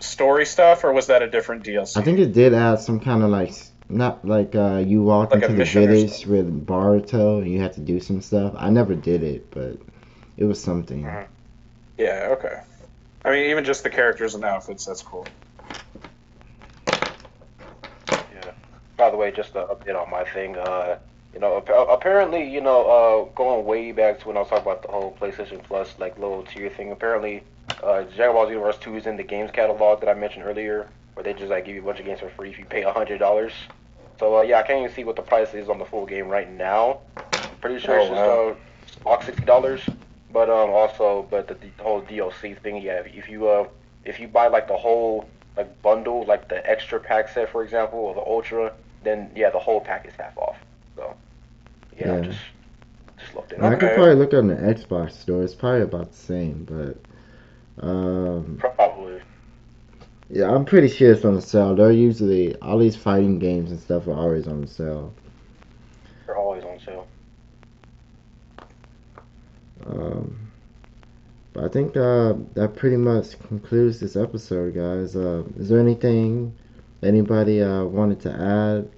story stuff, or was that a different DLC? I think it did add some kind of like not like you walked Like a into the mission or village with Baruto and you had to do some stuff. I never did it, but it was something. Mhm. Yeah, okay. I mean, even just the characters and outfits, that's cool. Yeah. By the way, just a update on my thing. Apparently, going way back to when I was talking about the whole PlayStation Plus like low tier thing. Apparently, Dragon Ball Universe 2 is in the games catalog that I mentioned earlier, where they just like give you a bunch of games for free if you pay $100. So yeah, I can't even see what the price is on the full game right now. I'm pretty sure it's just about $60. But the whole DLC thing, yeah, if you buy like the whole like bundle, like the extra pack set, for example, or the ultra, then yeah, the whole pack is half off. So yeah, Yeah. just looked it And I up. could Okay. probably look on the Xbox store. It's probably about the same, but Probably. yeah, I'm pretty sure it's on the sale. They're usually all these fighting games and stuff are always on the sale. They're always on sale. Um, but I think that pretty much concludes this episode, guys. Is there anything anybody wanted to add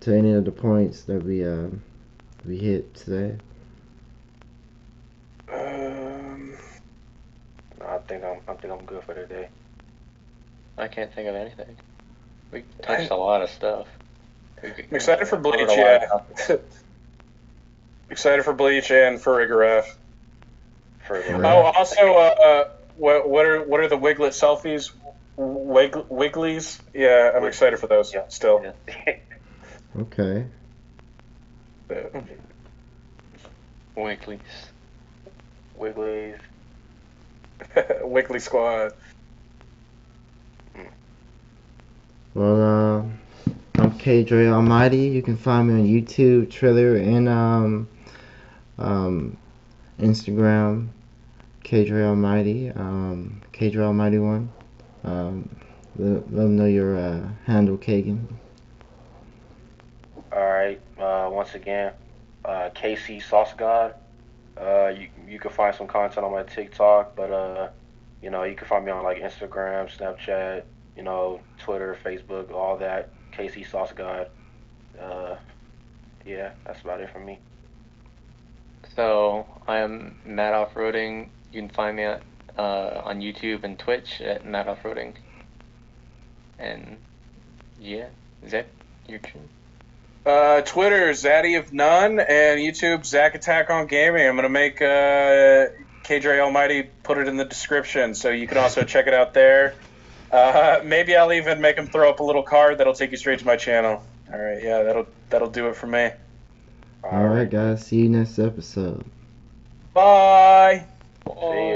to any of the points that we hit today? No, I think I'm good for today. I can't think of anything. We touched a lot of stuff. I'm excited for Covered Bleach, a lot yeah. of topics. Excited for Bleach and for Rigoref. Further. Yeah. Oh, also, what are the Wiglet selfies? Wigglies? Yeah, I'm excited for those Yeah. still. Yeah. Okay. Weeklies. Wigglies. Wiggly Squad. Well, I'm K-dre Almighty. You can find me on YouTube, Twitter, and Instagram. K-dre Almighty. K-dre Almighty 1. Let them know your handle, Kagan. All right. Once again, KC Sauce God. You can find some content on my TikTok, but you can find me on like Instagram, Snapchat, Twitter, Facebook, all that. KC Sauce God. Uh, yeah, that's about it from me. So I am Matt Offroading. You can find me on YouTube and Twitch at Matt Offroading. And yeah, Zach, your turn. Twitter, Zaddy of None, and YouTube, Zack Attack on Gaming. I'm going to make K-Dre Almighty put it in the description, so you can also check it out there. Maybe I'll even make him throw up a little card that'll take you straight to my channel. All right, yeah, that'll do it for me. All right, guys. See you next episode. Bye!